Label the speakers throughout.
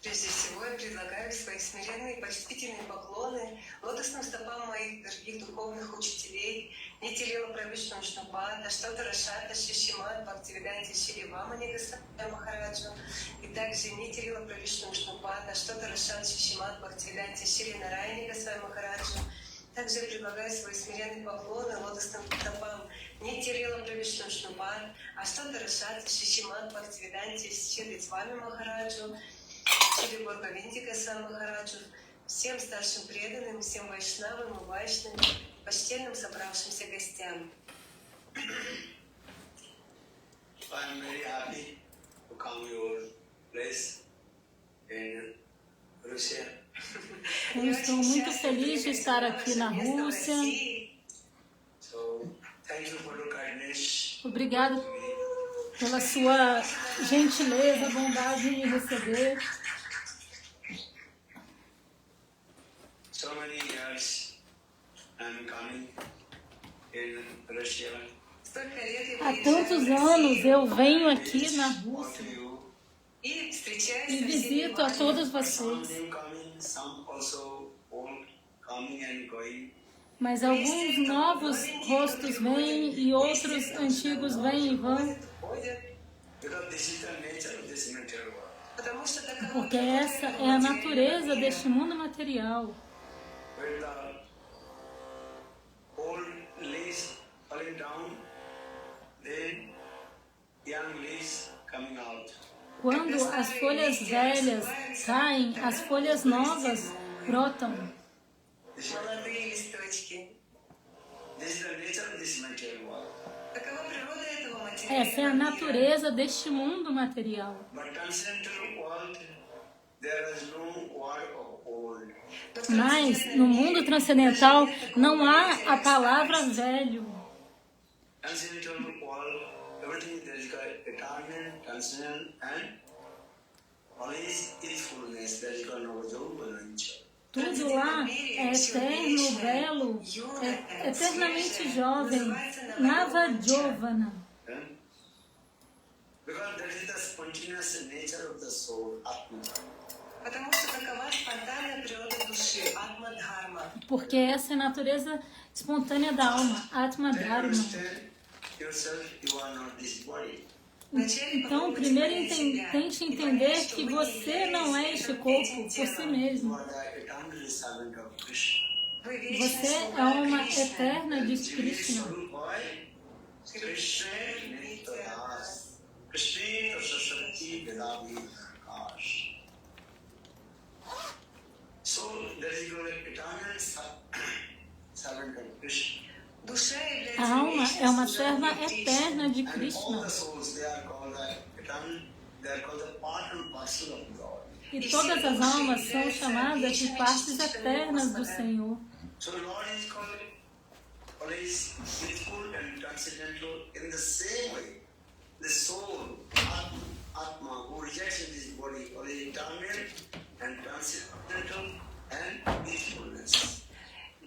Speaker 1: Прежде всего, я предлагаю свои смиренные и почтительные поклоны лотосным стопам моих дорогих духовных учителей, Нитилила Правишну Вишнупада, Аштотара Шата Шишимат Бхактивиданти Шри Вамани Госвами Махараджу, и также Нитилила Правишну Вишнупада, Аштотара Шата Шишимат Бхактивиданти Шри Нарайни Госвами Махараджу. Также я предлагаю свои смиренные поклоны лотосным стопам Нитилила Правишну Вишнупада, Аштотара Шата Шишимат Бхактивиданти Шри Вами Махараджу, Шри Горгавинди Госвами Махараджу, всем старшим преданным, всем вайшнавам и вайшнавам, почтенным собравшимся гостям.
Speaker 2: I'm very happy to come to your place in Russia.
Speaker 3: Eu estou muito feliz de estar aqui na Rússia.
Speaker 2: So, thank you for your kindness.
Speaker 3: Obrigado pela sua gentileza, bondade em me receber.
Speaker 2: So many years I'm coming in Russia.
Speaker 3: Há tantos anos eu venho aqui na Rússia
Speaker 1: И встречаюсь
Speaker 3: e
Speaker 1: со всеми
Speaker 3: visito a
Speaker 1: вами.
Speaker 3: todos
Speaker 2: Some
Speaker 3: vocês.
Speaker 2: new coming, some also old coming and going.
Speaker 3: Mas alguns novos rostos vêm e outros antigos vêm e vão,
Speaker 2: Because this is the nature of this material world.
Speaker 1: Потому что такова
Speaker 3: porque essa é a natureza deste mundo material.
Speaker 2: When the old leaves falling down, then young leaves coming out.
Speaker 3: Quando as folhas velhas caem, as folhas novas brotam.
Speaker 1: молодые листочки.
Speaker 2: This is the nature of this material world.
Speaker 1: Такова природа этого
Speaker 3: Essa é a
Speaker 1: материального мира.
Speaker 3: natureza deste mundo material.
Speaker 2: But transcendental world, there is no word of old.
Speaker 3: Mas no mundo transcendental não há a palavra velho.
Speaker 2: Transcendental world, everything there is eternal, transcendent, and always is fullness. There is no Jauvanancha.
Speaker 3: Tudo lá é eterno, belo, é eternamente jovem. Navajovana.
Speaker 2: Because that is the spontaneous nature of the soul, Atma.
Speaker 1: Потому что такова спонтанная природа души, атма-дхарма.
Speaker 3: Porque essa é a natureza espontânea da alma, Atma
Speaker 2: Then you
Speaker 3: Dharma.
Speaker 2: understand yourself, you are not this body.
Speaker 3: Então, primeiro tente entender que você não é este corpo por si
Speaker 2: You
Speaker 3: mesmo.
Speaker 2: are the eternal servant of Krishna.
Speaker 3: Você é alma eterna de Krishna.
Speaker 2: Krishna Nityadas. Krishna Tasasakti Vedami Akash. So there is your eternal servant of Krishna.
Speaker 1: Душа является
Speaker 3: A alma é uma serva
Speaker 1: вечной
Speaker 3: eterna de
Speaker 2: And all
Speaker 3: Krishna.
Speaker 2: the souls, they are called the eternal, they are called the part and parcel of God.
Speaker 3: E todas as almas são chamadas de partes eternas do Senhor.
Speaker 2: So the Lord is called always youthful and transcendental in the same way. The soul, Atma, who resides in this body, always eternal and transcendental and youthfulness.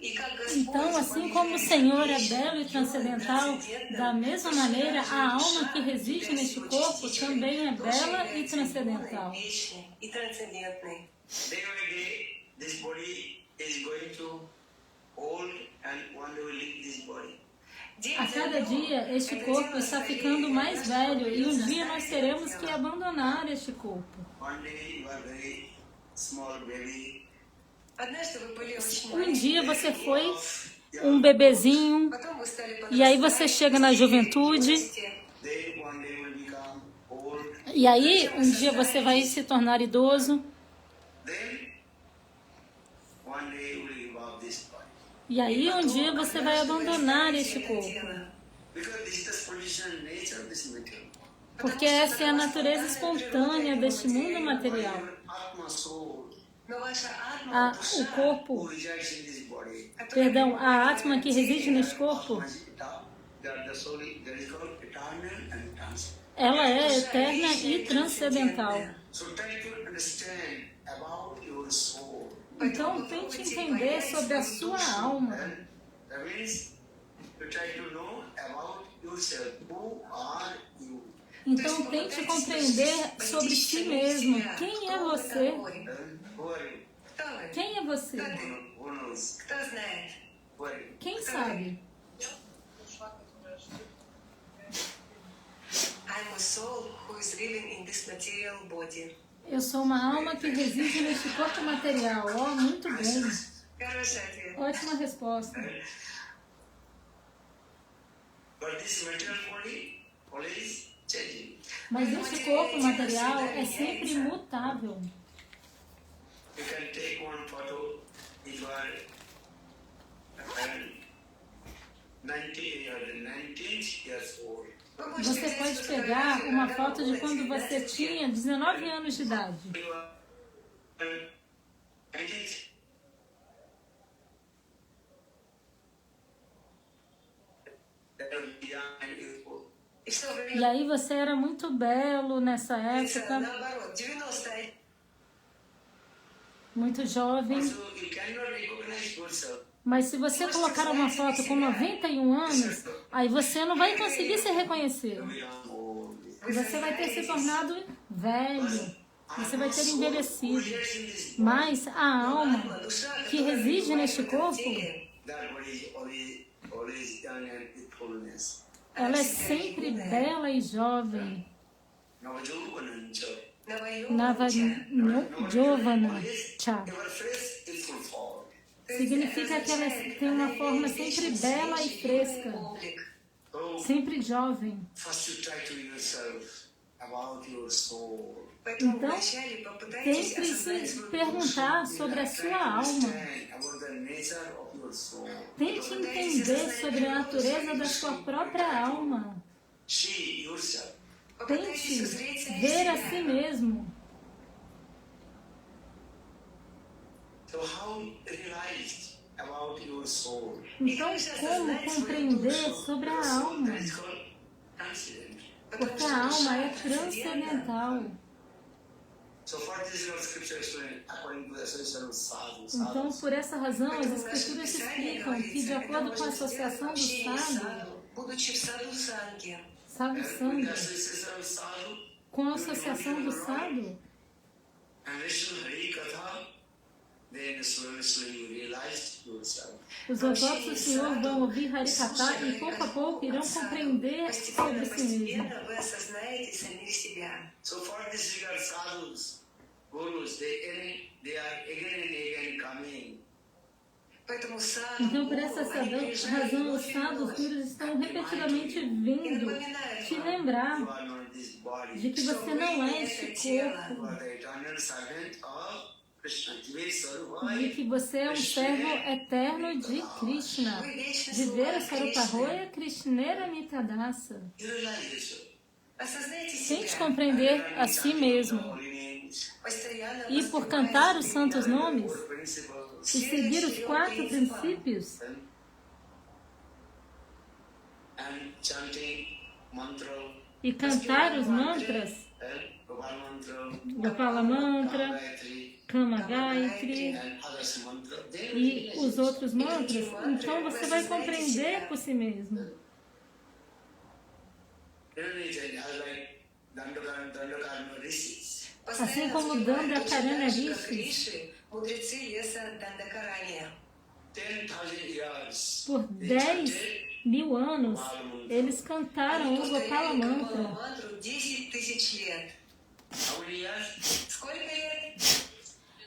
Speaker 1: И как Господь
Speaker 3: Então, assim como o Senhor é belo e transcendental, da mesma maneira, a alma que reside neste corpo também é bela e transcendental.
Speaker 1: вечный и трансцендентный.
Speaker 2: Day by day, this body is going to old and one day will leave this body.
Speaker 3: A cada dia, este corpo está ficando mais velho e um dia nós teremos que abandonar este corpo.
Speaker 2: One day you are very small baby.
Speaker 1: Однажды вы были очень
Speaker 3: Um dia
Speaker 1: маленькие,
Speaker 3: você foi um bebezinho
Speaker 1: потом вы стали
Speaker 3: e aí você chega na juventude
Speaker 2: Then one day will become become old.
Speaker 3: E aí, um dia você vai se tornar idoso.
Speaker 2: Then, one day you will give up this body.
Speaker 3: E aí, um dia você vai abandonar este corpo.
Speaker 2: Because this is the spontaneous nature of this material.
Speaker 3: Porque essa é a natureza espontânea deste mundo material.
Speaker 2: Your Atma soul
Speaker 3: O corpo,
Speaker 2: who resides in this body.
Speaker 3: perdão, a Atma que reside neste corpo,
Speaker 2: The soul is called eternal and transcendental.
Speaker 3: ela é eterna e transcendental.
Speaker 2: So try to understand about your soul.
Speaker 3: Então, tente entender sobre a sua alma.
Speaker 2: That means you try to know about yourself. Who are you?
Speaker 3: Então, tente compreender sobre si mesmo. Quem é você?
Speaker 2: Who are you?
Speaker 3: Quem é você?
Speaker 2: Who knows?
Speaker 1: Кто знает?
Speaker 2: Who are you?
Speaker 3: Quem sabe?
Speaker 1: I'm a soul who is living in this material body.
Speaker 3: Eu sou uma alma que reside neste corpo material. Oh, muito bem.
Speaker 1: Хороший ответ.
Speaker 3: Ótima resposta.
Speaker 2: But this material body always changing.
Speaker 3: Mas este corpo material é sempre imutável.
Speaker 2: You can take one photo if you are 19 years old.
Speaker 3: Você pode pegar uma foto de quando você tinha 19 anos de idade.
Speaker 2: You are 19. That will be young and youthful.
Speaker 1: И что
Speaker 3: E aí você era muito belo nessa época,
Speaker 1: наоборот, 90
Speaker 3: muito jovem.
Speaker 2: Also, you cannot recognize yourself.
Speaker 3: Mas se você colocar uma foto com 91 anos, aí você não vai conseguir se reconhecer.
Speaker 2: You become old.
Speaker 3: Você vai ter se tornado velho. Você vai ter envelhecido.
Speaker 2: Who resides in this
Speaker 3: Mas a alma que reside neste corpo,
Speaker 2: that body is always young and youthfulness.
Speaker 3: ela é sempre bela e jovem. Navajovana Cha.
Speaker 2: Your face is full form.
Speaker 3: Significa que ela tem uma forma sempre bela e fresca,
Speaker 2: So
Speaker 3: sempre jovem.
Speaker 2: first you try to yourself about your soul.
Speaker 1: Поэтому
Speaker 3: Então,
Speaker 1: вначале попытайтесь
Speaker 3: Tente
Speaker 1: осознать
Speaker 3: se
Speaker 1: свою
Speaker 3: perguntar
Speaker 2: You
Speaker 3: sobre a
Speaker 2: try to
Speaker 3: sua alma.
Speaker 2: understand about the nature of your soul.
Speaker 3: Tente entender sobre a natureza da sua própria alma.
Speaker 2: See yourself.
Speaker 3: Tente ver a si mesmo.
Speaker 2: So how realized about your soul?
Speaker 3: Então, como compreender sobre a alma?
Speaker 2: That is called transcendental.
Speaker 3: Porque a alma é transcendental.
Speaker 2: So for this Lord scripture explain according to the association of sadhus.
Speaker 3: Então, por essa razão, as escrituras explicam que, de acordo com a associação do sábio,
Speaker 1: будучи в саду Санги,
Speaker 3: sábio
Speaker 2: With
Speaker 3: sangue,
Speaker 2: the association of sadhu,
Speaker 3: com a associação do sábio,
Speaker 2: and listen to Hari Katha, then slowly you realize yourself.
Speaker 3: os devotos do Senhor vão ouvir Harikata e, pouco a pouco, irão compreender sobre si mesmo.
Speaker 1: постепенно вы осознаете самих себя.
Speaker 2: So for this regard, sadhus, gurus, they are again and again coming.
Speaker 1: Поэтому саду,
Speaker 3: Então, por essa
Speaker 1: они приезжают
Speaker 3: razão, os
Speaker 1: вновь и
Speaker 3: sábios
Speaker 1: вновь
Speaker 3: puros estão repetidamente
Speaker 1: и
Speaker 3: vindo
Speaker 1: напоминают
Speaker 3: te
Speaker 1: вам,
Speaker 3: lembrar
Speaker 2: You are not this body.
Speaker 3: de que você não é este
Speaker 2: You
Speaker 3: corpo,
Speaker 2: are the eternal servant of Krishna. Jive
Speaker 3: de
Speaker 2: Saruvai.
Speaker 3: que você é um servo eterno de Krishna.
Speaker 1: вы вечно
Speaker 3: Viver a
Speaker 1: слуга
Speaker 3: Sarupahoya Krishnera Mitadasa.
Speaker 2: You realize yourself.
Speaker 1: Осознайте
Speaker 3: Tente
Speaker 1: себя.
Speaker 3: compreender a si mesmo.
Speaker 1: Постоянно
Speaker 3: E por cantar os
Speaker 1: воспринимайте
Speaker 3: santos nomes
Speaker 2: Four principles.
Speaker 3: e seguir os 4 princípios
Speaker 2: And chanting mantra.
Speaker 3: e cantar os mantras,
Speaker 2: Gopal mantra.
Speaker 3: Gopala Mantra,
Speaker 2: Gayatri.
Speaker 3: Kama Gayatri
Speaker 2: And others mantra. Then
Speaker 3: e os outros mantras, então você vai compreender por si mesmo.
Speaker 2: like Dandakarma rishis.
Speaker 3: Assim como Dandakarana Rishis,
Speaker 1: Риши, мудрецы леса Дандакарания.
Speaker 2: 10,000 years.
Speaker 3: por 10.000 anos, eles cantaram o Gopala Mantra.
Speaker 1: мантру 10 тысяч лет.
Speaker 2: How many years?
Speaker 1: Сколько лет?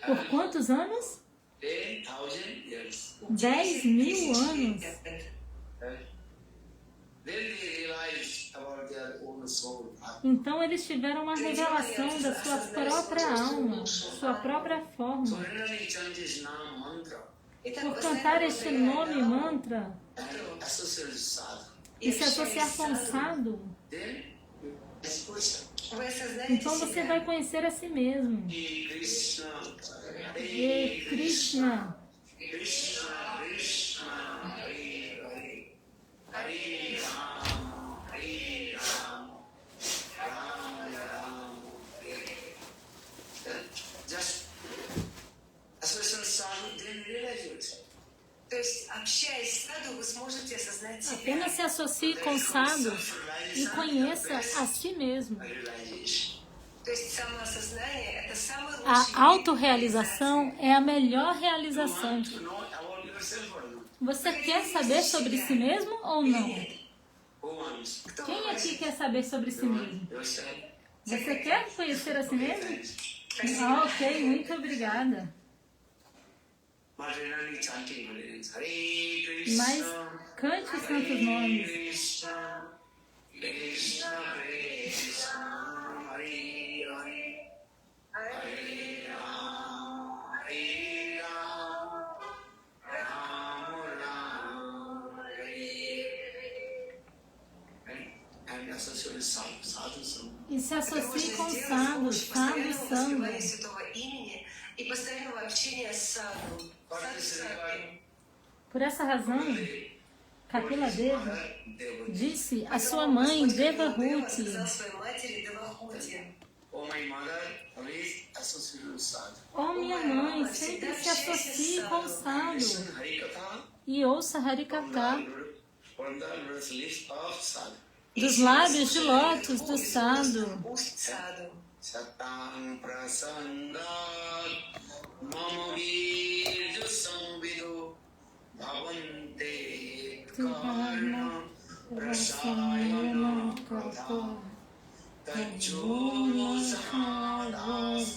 Speaker 3: Por quantos anos?
Speaker 2: 10,000 years.
Speaker 3: 10.000 anos.
Speaker 2: Then they realized about their own soul.
Speaker 3: Então eles tiveram uma revelação da sua própria alma, sua própria
Speaker 2: So
Speaker 3: forma.
Speaker 2: regularly chant this Nam mantra
Speaker 3: Por cantar este nome mantra
Speaker 2: and associate with sadhu.
Speaker 3: e se associar com o sadhu,
Speaker 2: Then this person,
Speaker 1: Вы осознаете
Speaker 3: então você
Speaker 1: себя.
Speaker 3: vai conhecer a si mesmo.
Speaker 2: Hare Krishna,
Speaker 3: E Krishna,
Speaker 2: Krishna, Krishna, Hare Hare, Hare Ram, Hare Ram, Ram Ram, Hare Hare. Just associate with sadhu, then realize yourself.
Speaker 1: То есть, общаясь с саду, вы сможете осознать себя.
Speaker 3: apenas se associe com o sadhu e conheça a si mesmo.
Speaker 2: Realization.
Speaker 1: То есть, самоосознание – это самый лучший
Speaker 3: A
Speaker 1: вид
Speaker 3: autorrealização é a melhor
Speaker 2: You
Speaker 3: realização.
Speaker 2: want to know about yourself or not?
Speaker 3: Você quer saber sobre si mesmo ou não?
Speaker 2: Who wants?
Speaker 1: Кто
Speaker 3: Quem aqui
Speaker 1: хочет?
Speaker 3: quer saber sobre si mesmo?
Speaker 2: Yourself.
Speaker 3: Você quer conhecer a si mesmo? Ah, ok, muito obrigada.
Speaker 2: But really chanting Hare Krishna.
Speaker 3: Mas cante os santos nomes.
Speaker 2: Krishna, Krishna, Krishna, Hare Hare, Hare Ram, Hare Ram, Ram Ram, Hare Hare. And associate with sadhu sangha.
Speaker 3: E se
Speaker 1: Это
Speaker 3: associe
Speaker 1: можно
Speaker 3: com
Speaker 1: сделать с
Speaker 3: sadhu,
Speaker 1: помощью
Speaker 3: sadhu
Speaker 1: постоянного воспевания
Speaker 3: sangha.
Speaker 1: святого имени и постоянного общения с саду. Садху.
Speaker 3: Por essa razão, Kapila Deva
Speaker 2: Mother Devaki.
Speaker 3: disse a sua mãe Devahuti:
Speaker 1: сказал своей матери Девахути.
Speaker 2: Oh my mother, always associate with sadhu.
Speaker 3: "Ó minha mãe, sempre se associe com o sadhu
Speaker 2: Listen Harikatha
Speaker 3: e ouça Harikatha
Speaker 2: from the lotus lips of sadhu.
Speaker 3: dos lábios de lótus do sadhu.
Speaker 1: Уст саду.
Speaker 2: Satam prasandat mama virju samvido bhavante karna prasayana katha tajjuna sahadas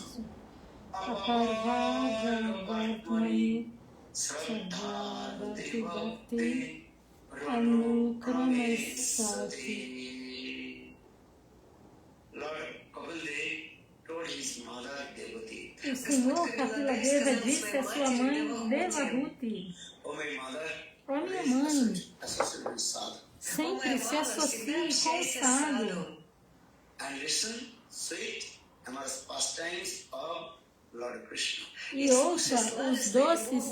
Speaker 2: aparvadavadmai sraddhati bhakti anukramesati. Lord Kapil Dev told his mother Devati,
Speaker 3: O Senhor Kapila Deva disse à sua mãe Devahuti:
Speaker 2: "Oh my mother,
Speaker 3: "Ó minha mãe,
Speaker 2: associate with sadhu
Speaker 3: sempre se associe com o sadhu
Speaker 2: and listen sweet amorous pastimes of Lord Krishna.
Speaker 3: e ouça os doces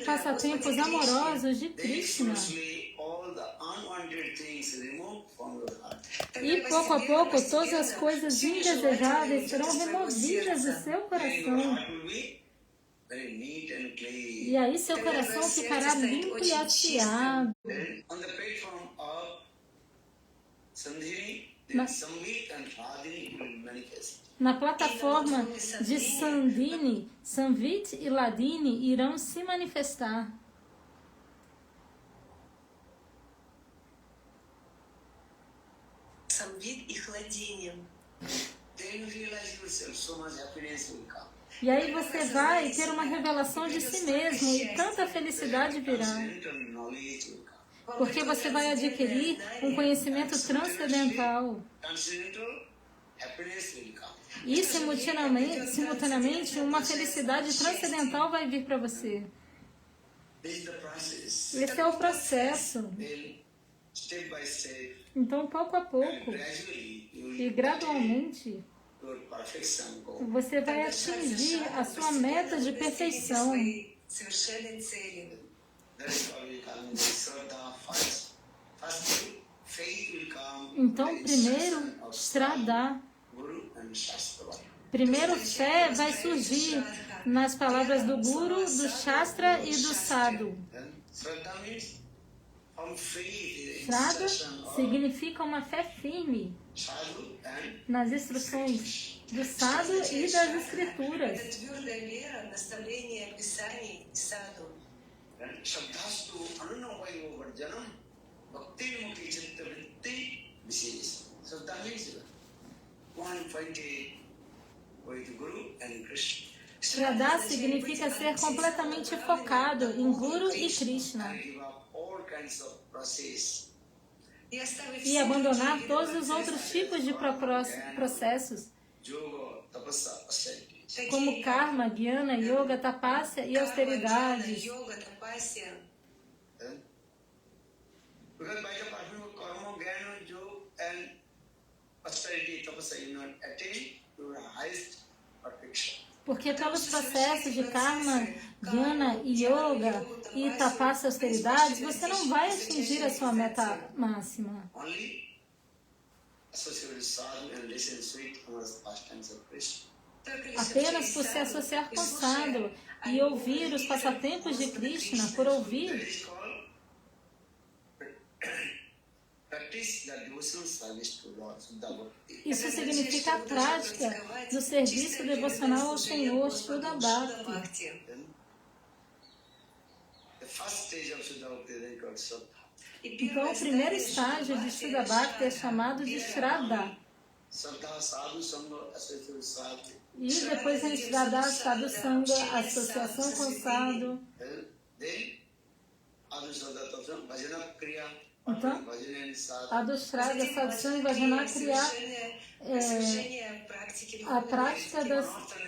Speaker 3: passatempos amorosos de Krishna.
Speaker 2: Usually all the unwanted things removed from your heart.
Speaker 3: E pouco a pouco todas as coisas indesejáveis serão removidas do seu
Speaker 2: Then your
Speaker 3: coração.
Speaker 2: heart will be very neat and clean.
Speaker 3: E aí seu coração ficará limpo e afiado.
Speaker 2: Then on the platform of Sandhini,
Speaker 3: Na-
Speaker 2: then Samvit and Radhini will manifest.
Speaker 3: Na plataforma de Sandhini, Samvit e Ladini irão se manifestar.
Speaker 1: Самвит и хладение.
Speaker 2: Then you realize yourself, so much happiness will come.
Speaker 3: E aí você vai ter uma revelação de si mesmo e tanta felicidade virá.
Speaker 2: Transcendental knowledge will come.
Speaker 3: Porque você vai adquirir um conhecimento transcendental.
Speaker 2: Transcendental happiness will come.
Speaker 3: E simultaneamente uma felicidade transcendental vai vir para você.
Speaker 2: This is the process.
Speaker 3: Esse é o processo.
Speaker 2: Then, step by step,
Speaker 3: Então, pouco a pouco
Speaker 2: gradually, you
Speaker 3: e
Speaker 2: will
Speaker 3: gradualmente,
Speaker 2: your perfection goal.
Speaker 3: você vai atingir a sua meta de perfeição.
Speaker 1: Совершенной цели.
Speaker 2: That is why we call it Shraddha first. First, faith will come.
Speaker 3: Então,
Speaker 2: by
Speaker 3: primeiro,
Speaker 2: instruction of
Speaker 3: Shraddha.
Speaker 2: Guru and Shastra.
Speaker 3: Primeiro, fé vai surgir nas palavras do Guru, do Shastra e do Sadhu.
Speaker 2: Then, Shraddha means from faith,
Speaker 3: Shraddha
Speaker 2: instruction of
Speaker 3: significa uma fé firme
Speaker 2: Sadhu and
Speaker 3: nas instruções do Sadhu e das Escrituras.
Speaker 1: Это твердая вера, наставление Писаний и саду.
Speaker 2: Shraddhastu anunavaivo varjanam bhakti mukhi chitta vritti vises. Shraddha means one pointed with Guru and Krishna.
Speaker 3: Shraddha significa ser completamente focado em Guru e Krishna.
Speaker 2: And give up all kinds of process
Speaker 3: e abandonar todos os outros tipos de processos,
Speaker 2: yoga, tapasya, austerity.
Speaker 3: como karma, jnana, yoga, tapasya e austeridades.
Speaker 2: Because by the pattern of karma, jnana, yoga and austerity, tapasya, you not attain to the highest perfection.
Speaker 3: Porque pelos processos de karma, jnana, yoga e tapasya, austeridades, você não vai atingir a sua meta máxima.
Speaker 2: Only associate with sadhu and listen sweet amorous pastimes of Krishna.
Speaker 3: Apenas por se associar com sadhu e ouvir os passatempos de Krishna, por
Speaker 2: That
Speaker 3: ouvir,
Speaker 2: is called practice the devotional service to Lord Shuddha Bhakti.
Speaker 3: isso significa a prática do serviço devocional ao Senhor, Shuddha Bhakti.
Speaker 2: Then, the first stage of Shuddha Bhakti is called Shraddha.
Speaker 3: Então, o primeiro estágio de Shuddha Bhakti é chamado de Shraddha.
Speaker 2: Shraddha sadhu sangha associate with sadhu.
Speaker 3: E depois vem Shraddha, Sadhu Sangha, associação com sadhu.
Speaker 2: Then, Adu Shraddha Tatsam, Bhajana Kriya,
Speaker 3: Então,
Speaker 2: Bhajana and Sadhu.
Speaker 3: Adushrada, Satsang, Vajana Kriya, a prática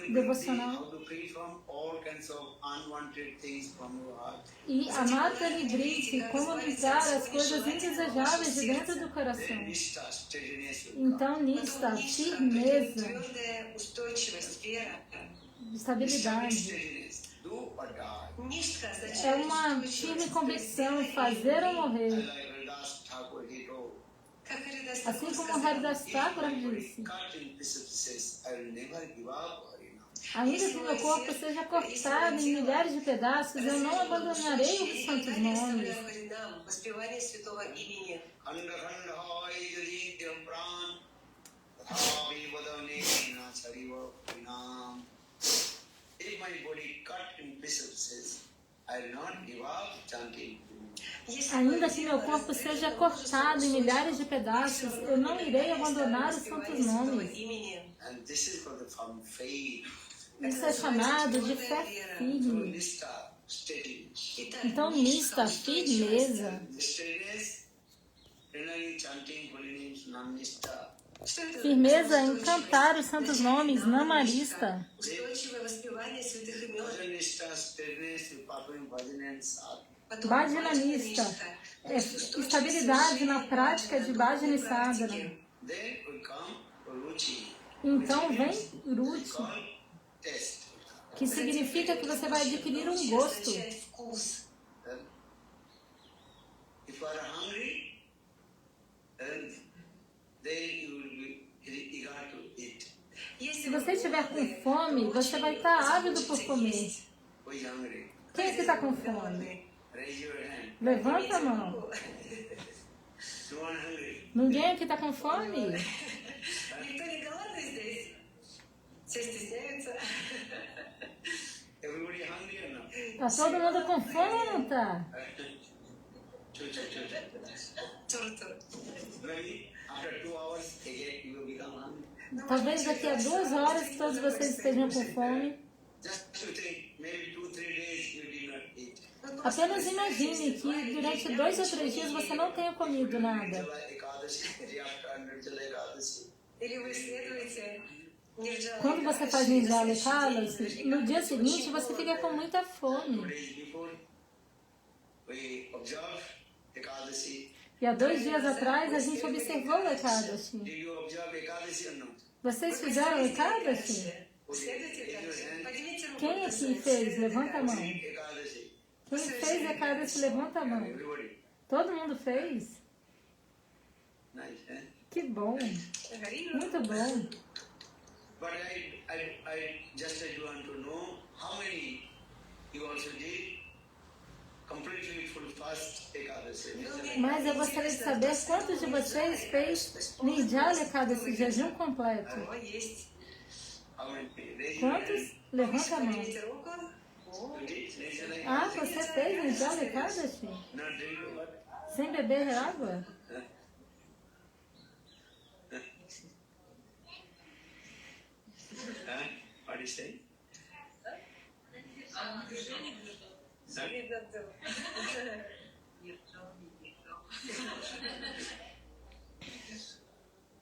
Speaker 3: devocional.
Speaker 2: How to free from all kinds of unwanted things from your heart.
Speaker 3: E a Mata Librite, como livrar as coisas indesejáveis de dentro do coração.
Speaker 2: Then Nishta, steadiness will come.
Speaker 3: Então, Nista, firmeza, estabilidade.
Speaker 2: Steadiness, do or die.
Speaker 3: É uma firme convicção, fazer ou morrer.
Speaker 2: Like Haridas Thakur, he told,
Speaker 3: Assim como Haridas Thakur disse,
Speaker 2: cut in pieces, I will never give up Harinam.
Speaker 3: ainda que meu corpo seja cortado em milhares de pedaços, eu não abandonarei os santos nomes.
Speaker 2: Khanda khanda hai jadi tyam pran, thavi vadane na chariva Harinam. If my body cut in pieces, I will not give up chanting.
Speaker 3: Ainda que meu corpo seja cortado em milhares de pedaços, eu não irei abandonar os santos nomes.
Speaker 2: And this is called the firm faith.
Speaker 3: Isso é chamado de fé
Speaker 2: So
Speaker 3: firme.
Speaker 2: Nishta, steadiness.
Speaker 3: Então, Nista, firmeza.
Speaker 2: Steadiness, remaining chanting holy names, Nam Nishta.
Speaker 3: Firmeza em cantar os santos nomes, Namarista.
Speaker 2: Bhajan Nishta, steadiness, performing bhajan and sadhu.
Speaker 3: Bhajananista, estabilidade na prática de Bhajana e Sadhana.
Speaker 2: Then will come Ruchi,
Speaker 3: Então vem Ruchi,
Speaker 2: called taste.
Speaker 3: que significa que você vai adquirir um gosto.
Speaker 2: Then, if you are hungry, then you will be eager to eat.
Speaker 3: Se você estiver com fome, você vai estar ávido por comer.
Speaker 2: Who is hungry?
Speaker 3: Quem é que está com fome?
Speaker 2: Raise your hand.
Speaker 3: Levanta a mão.
Speaker 2: No one hungry.
Speaker 3: Ninguém aqui está com fome?
Speaker 1: Никто не голодный здесь? Все стесняются?
Speaker 2: Everybody hungry or not?
Speaker 3: Tá todo mundo com fome ou não tá?
Speaker 1: Тур-тур.
Speaker 2: Maybe after 2 hours again you will become hungry.
Speaker 3: Talvez daqui a 2 horas todos vocês estejam com fome.
Speaker 2: Just to think, maybe 2-3 days you did not eat.
Speaker 3: Apenas imagine que durante 2 ou 3 dias você não tenha comido nada.
Speaker 2: Nirjala Ekadashi, day after Nirjala Ekadashi.
Speaker 1: Или вы следуете Нирджала
Speaker 3: Quando você faz Nirjala Ekadasi, no dia seguinte você fica com muita
Speaker 2: 2
Speaker 3: fome.
Speaker 2: days before, we observe Ekadashi.
Speaker 3: E há 2 dias atrás a gente observou o Ekadashi.
Speaker 2: Did you observe Ekadashi or not?
Speaker 3: Vocês fizeram o Ekadashi?
Speaker 1: Следуйте дальше. Поднимите руку.
Speaker 3: Quem aqui fez? Levanta a mão.
Speaker 2: Ekadashi.
Speaker 3: Quem fez Ekadashi, levanta a mão.
Speaker 2: Everybody.
Speaker 3: Todo mundo fez?
Speaker 2: Nice, eh?
Speaker 3: Que bom. Muito bom.
Speaker 2: But I just want to know how many you also did completely full fast Ekadashi.
Speaker 3: Mas eu gostaria de saber quantos de vocês fez Nirjala Ekadasi, jejum completo.
Speaker 1: О, есть.
Speaker 2: How many? Raise your
Speaker 3: Quantos?
Speaker 2: hand.
Speaker 3: Levanta a mão.
Speaker 1: Поднимите руку. О,
Speaker 2: You did? Raise your hand.
Speaker 3: Ah, você fez Nirjala Ekadasi?
Speaker 2: Not drink water.
Speaker 3: Sem beber água?
Speaker 2: Huh? What is that?
Speaker 1: видно, да.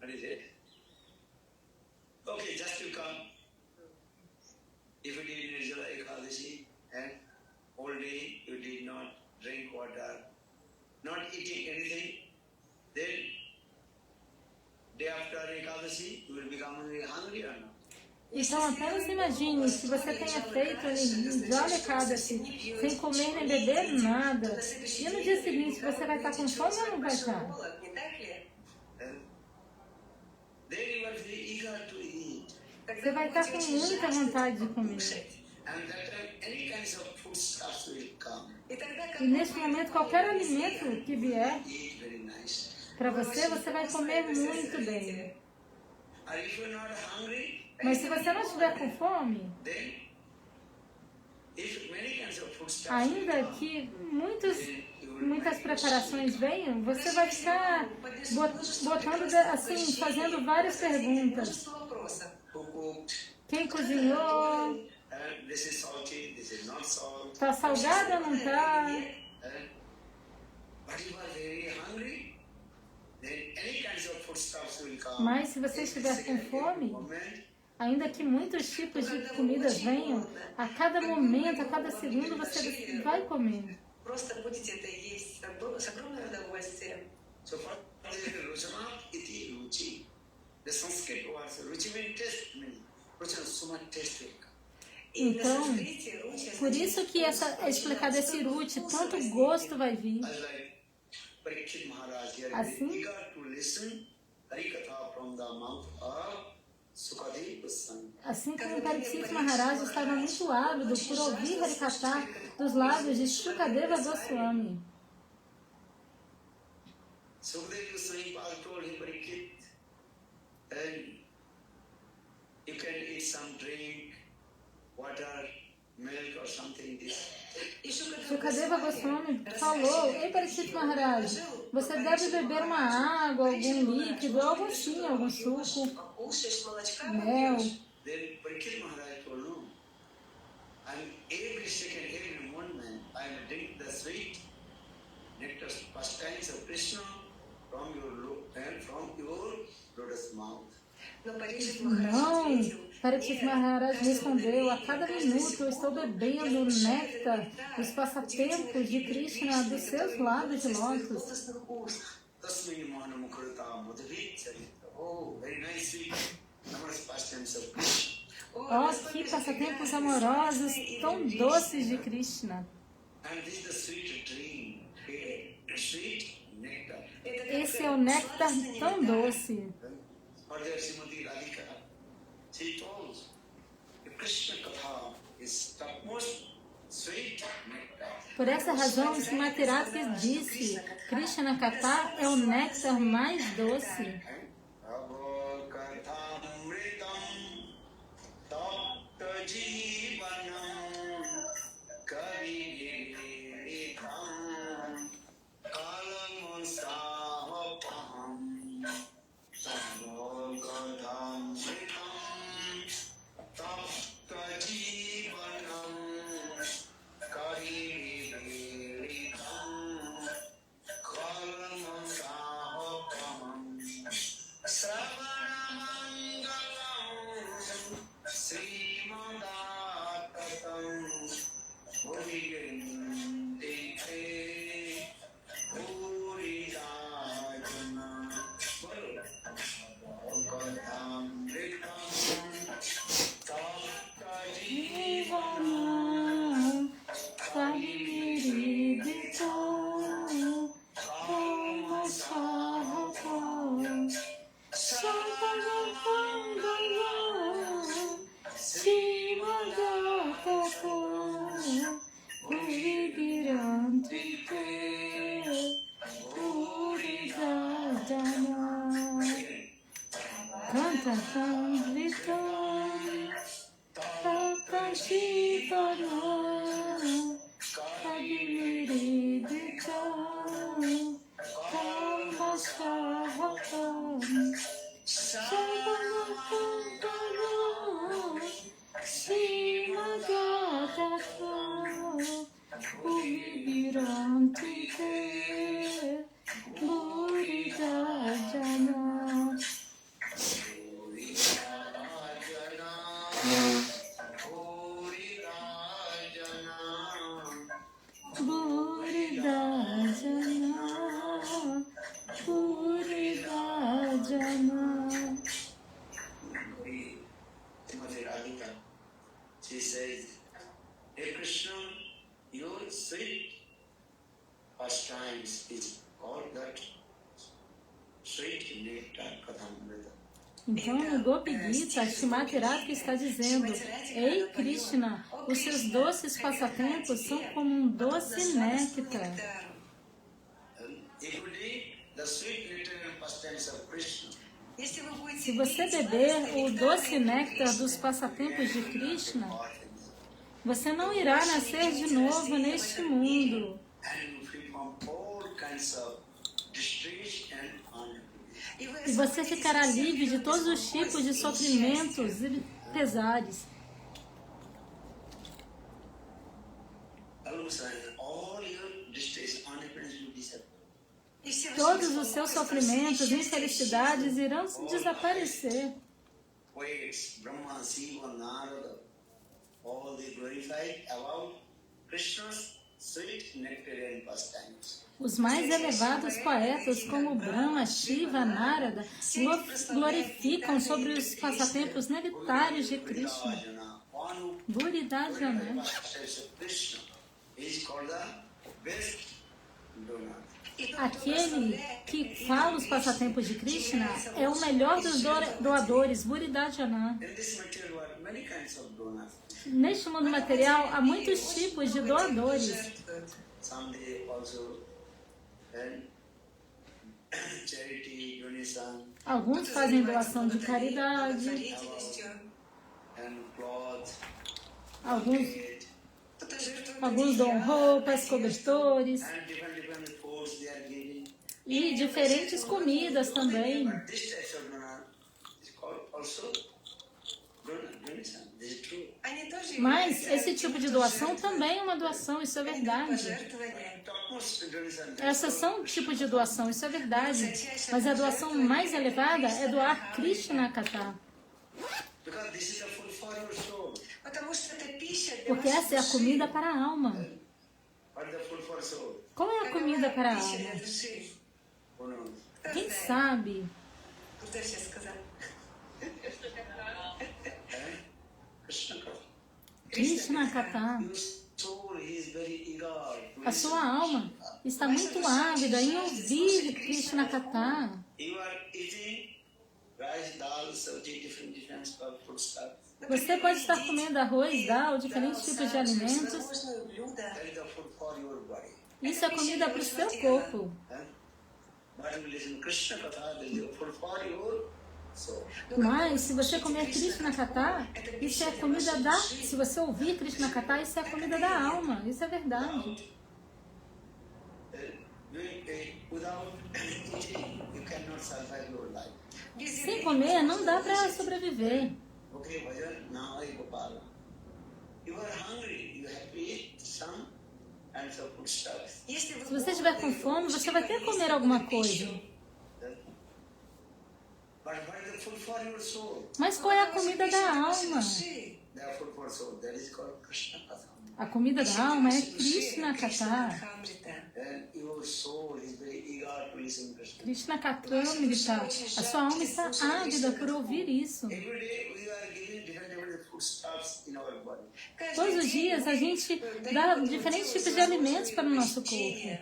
Speaker 2: What is it? Okay, just to come. If you did Nirjala Ekadashi and all day you did not drink water, not eating anything, then day after Ekadashi you will become hungry or not?
Speaker 3: Então, apenas imagine, se você tenha feito Nirjala Ekadashi sem comer nem beber nada, e no dia seguinte você vai estar com fome ou não vai estar?
Speaker 2: Then you are very eager to eat.
Speaker 3: Você vai estar com muita vontade de comer.
Speaker 2: And that time any kinds of foodstuffs will come.
Speaker 3: E nesse momento, qualquer alimento que vier
Speaker 2: Eat very nice.
Speaker 3: para você, você vai comer muito bem.
Speaker 2: And if you are not hungry,
Speaker 3: Mas se você não estiver com fome,
Speaker 2: then if many kinds of foodstuffs
Speaker 3: ainda
Speaker 2: will come,
Speaker 3: que muitas preparações venham, você vai ficar botando assim, fazendo várias perguntas.
Speaker 2: who cooked,
Speaker 3: Quem cozinhou?
Speaker 2: and this is salty, this is not salt.
Speaker 3: Tá salgado ou não tá?
Speaker 2: But if you are very hungry, then any kinds of foodstuffs will come.
Speaker 3: Mas se você estiver com fome, ainda que muitos tipos de comidas venham, a cada momento, a cada segundo você vai comer.
Speaker 1: Просто будете это есть с огромным удовольствием.
Speaker 2: So for Ruchamat iti ruchi. The Sanskrit words ruchi means taste means ruchi is so much tasting.
Speaker 3: Então, por isso que é explicado esse ruchi, tanto gosto vai vir.
Speaker 2: Like Parikshit Maharaj here
Speaker 3: Assim?
Speaker 2: is eager to listen Harikatha from the mouth of Sukadeva Goswami.
Speaker 3: Assim como Parikshit Maharaj estava muito ávido por ouvir Harikatha dos lábios de Shukadeva Goswami.
Speaker 2: Sukadeva Goswami told him, Parikshit, and you can eat some drink, water, milk or something.
Speaker 3: Shukadeva Goswami falou: Ei Parikshit Maharaj, você deve beber uma água, algum líquido, algo assim, algum suco, mel.
Speaker 2: Then Parikshit Maharaj told, no, I'm every second, every moment, I'm drinking the sweet nectar pastimes of Krishna from your lotus mouth.
Speaker 3: Não, Parikshit Maharaj respondeu: a cada minuto eu estou bebendo o néctar dos passatempos de Krishna dos seus lábios de lótus.
Speaker 2: Tasmai Mohana Mukharata Madhavit Charita. Oh, very nice sweet numerous pastimes of Krishna.
Speaker 3: Oh, que passatempos amorosos, tão doces de Krishna.
Speaker 2: And this is the sweet dream, sweet nectar.
Speaker 3: Esse é o néctar tão doce.
Speaker 2: Or there Srimati Radhika, she told the Krishna Katha is the most sweet nectar.
Speaker 3: Por essa razão, Srimati Radhika disse: Krishna Katha é o néctar mais doce.
Speaker 2: She says, Hey Krishna, your sweet pastimes is all that sweet nectar Kathamrita.
Speaker 3: Então, no Gopi Gita, Shrimati Radhika está dizendo: Ei Krishna, os seus doces passatempos são como um doce néctar.
Speaker 2: If you read the sweet nectar and pastimes of Krishna,
Speaker 3: Se você beber o doce néctar dos passatempos de Krishna, você não irá nascer de novo neste mundo.
Speaker 2: and you free from all kinds of distress and unhappiness.
Speaker 3: E você ficará livre de todos os tipos de sofrimentos e pesares.
Speaker 2: All your distress, unhappiness will disappear.
Speaker 3: Todos os seus sofrimentos e infelicidades irão desaparecer.
Speaker 2: Poets, Brahma, Shiva, Narada, all they glorified about Krishna's sweet nectar and pastimes.
Speaker 3: Os mais elevados poetas, como Brahma, Shiva, Narada, glorificam sobre os passatempos nectários de Krishna. Buridajana.
Speaker 2: Krishna is called the best donor.
Speaker 3: Aquele que fala os passatempos de Krishna é o melhor dos doadores, Buridajana.
Speaker 2: In this material world, many kinds of donors.
Speaker 3: Neste mundo material há muitos tipos de doadores.
Speaker 2: Some they also and charity, donation,
Speaker 3: Alguns fazem doação de caridade,
Speaker 2: and clothes,
Speaker 3: alguns
Speaker 2: and
Speaker 3: dão roupas, cobertores
Speaker 2: different foods they are giving.
Speaker 3: e diferentes comidas também.
Speaker 2: But this type of donor is called also donation. This is true.
Speaker 3: Mas esse tipo de doação também é uma doação, isso é verdade.
Speaker 2: Topmost donation.
Speaker 3: Essas são tipos de doação, isso é verdade. Mas a doação mais elevada é doar Krishna Katha.
Speaker 2: Because this is the food for your soul.
Speaker 3: Porque essa é a comida para a alma.
Speaker 2: What is the food for soul?
Speaker 3: Qual é a comida para a alma?
Speaker 2: Who knows?
Speaker 3: Quem sabe?
Speaker 2: Krishna Katha.
Speaker 3: Krishna Katha.
Speaker 2: Your soul is very eager to
Speaker 3: A sua alma está muito ávida em ouvir Krishna Katha.
Speaker 2: You are eating rice, dal, sabji, different food stuff.
Speaker 3: Você pode estar comendo arroz, dal, diferentes tipos de alimentos.
Speaker 2: That is the food for your body.
Speaker 3: Isso é comida para o seu corpo.
Speaker 2: But you listen Krishna Katha, that is the food for your soul.
Speaker 3: Mas se você comer Krishna Katha, isso é comida da... Se você ouvir Krishna Katha, isso é comida da alma. Isso é verdade.
Speaker 2: Without eating, you cannot survive your life.
Speaker 3: Sem comer, não dá para sobreviver.
Speaker 2: Okay, Bhajan, now I Gopala. You are hungry, you have to eat some and some food stuff.
Speaker 3: Se você estiver com fome, você vai ter que comer alguma coisa.
Speaker 2: But what is the food for your soul?
Speaker 3: Mas qual é a comida da alma?
Speaker 2: The food for soul, that is called Krishna Katha.
Speaker 3: A comida da alma é Krishna Katha.
Speaker 2: Then your soul is very eager to listen to Krishna.
Speaker 3: Krishna Kathamrita. A sua alma está ávida por ouvir isso.
Speaker 2: Every day we are giving different foodstuffs in our body.
Speaker 3: Todos os dias a gente dá diferentes tipos de alimentos para o nosso corpo.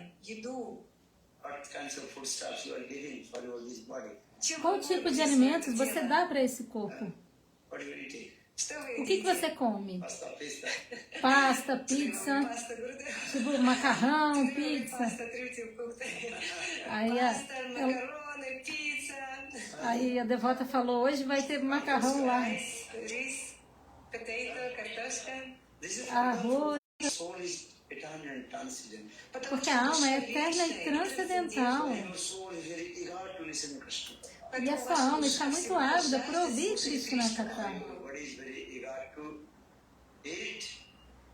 Speaker 2: What kinds of foodstuffs you are giving for your this body?
Speaker 3: Qual tipo de alimentos você dá para esse corpo?
Speaker 2: What do you eat?
Speaker 3: O que você come?
Speaker 2: Pasta, pasta.
Speaker 3: Pasta, pizza, tipo macarrão, pizza. Aí a devota falou, hoje vai ter macarrão lá. Arroz.
Speaker 2: Soul is eternal and transcendent.
Speaker 3: Porque a alma é eterna e transcendental.
Speaker 2: Your soul is very eager to listen to Krishna.
Speaker 3: E a sua alma está muito ávida por ouvir Krishna Katha.
Speaker 2: Your body is very eager to eat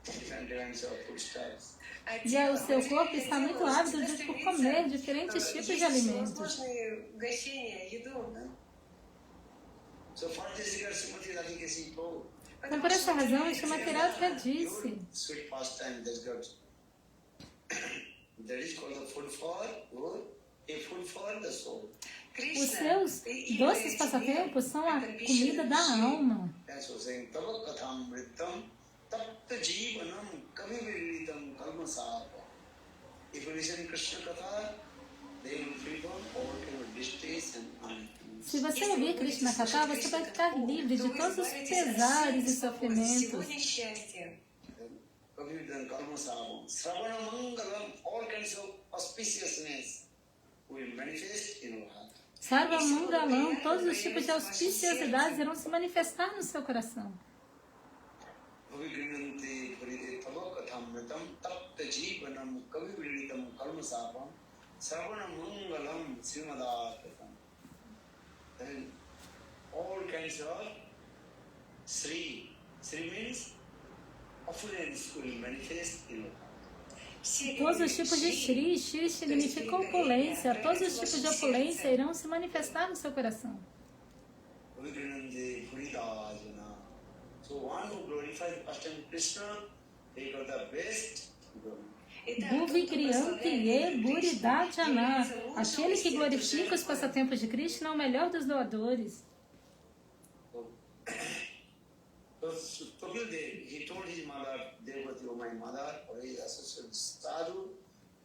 Speaker 2: different kinds of foodstuffs.
Speaker 3: E o seu corpo está muito ávido por comer diferentes tipos de alimentos.
Speaker 2: So for this regard, Srimati Radhika told,
Speaker 3: Então, por essa razão, a Shrimati Radhika disse:
Speaker 2: sweet pastime that's good. That is called the food for a food for the soul.
Speaker 3: os seus doces passatempos são a comida da alma.
Speaker 2: That's what saying, Tava Katham Mritam tapta jivanam kaviviritam kalmasapa. If you listen Krishna Katha, they will free from overcome distress and unhappiness.
Speaker 3: Se você ouvir Krishna Katha, você vai ficar livre de todos os pesares e sofrimentos.
Speaker 2: Kaviviritam kalmasapa. Sravana mangalam, all kinds of auspiciousness will manifest in our heart.
Speaker 3: Sarva Mangalam, todos os tipos de auspiciosidades irão se manifestar no seu coração.
Speaker 2: Avigrinante purite tavakathamatam tapta jivanam kaviviritam kalmasapam Sravana mangalam srimadatam. Then all kinds of Sri. Sri means opulence will manifest in our heart.
Speaker 3: Todos os tipos de Shri, Shri significa opulência, todos os tipos de opulência irão se manifestar no seu coração.
Speaker 2: Avigrinante puridajana. So one who glorifies the first time Krishna, they got the best glory.
Speaker 3: Bhuvi Kriyanti Ye Buridajana. Aquele que glorifica os passatempos de Krishna é o melhor dos doadores.
Speaker 2: So Kapildev, he told his mother, Devati, oh my mother, or his associate sadhu,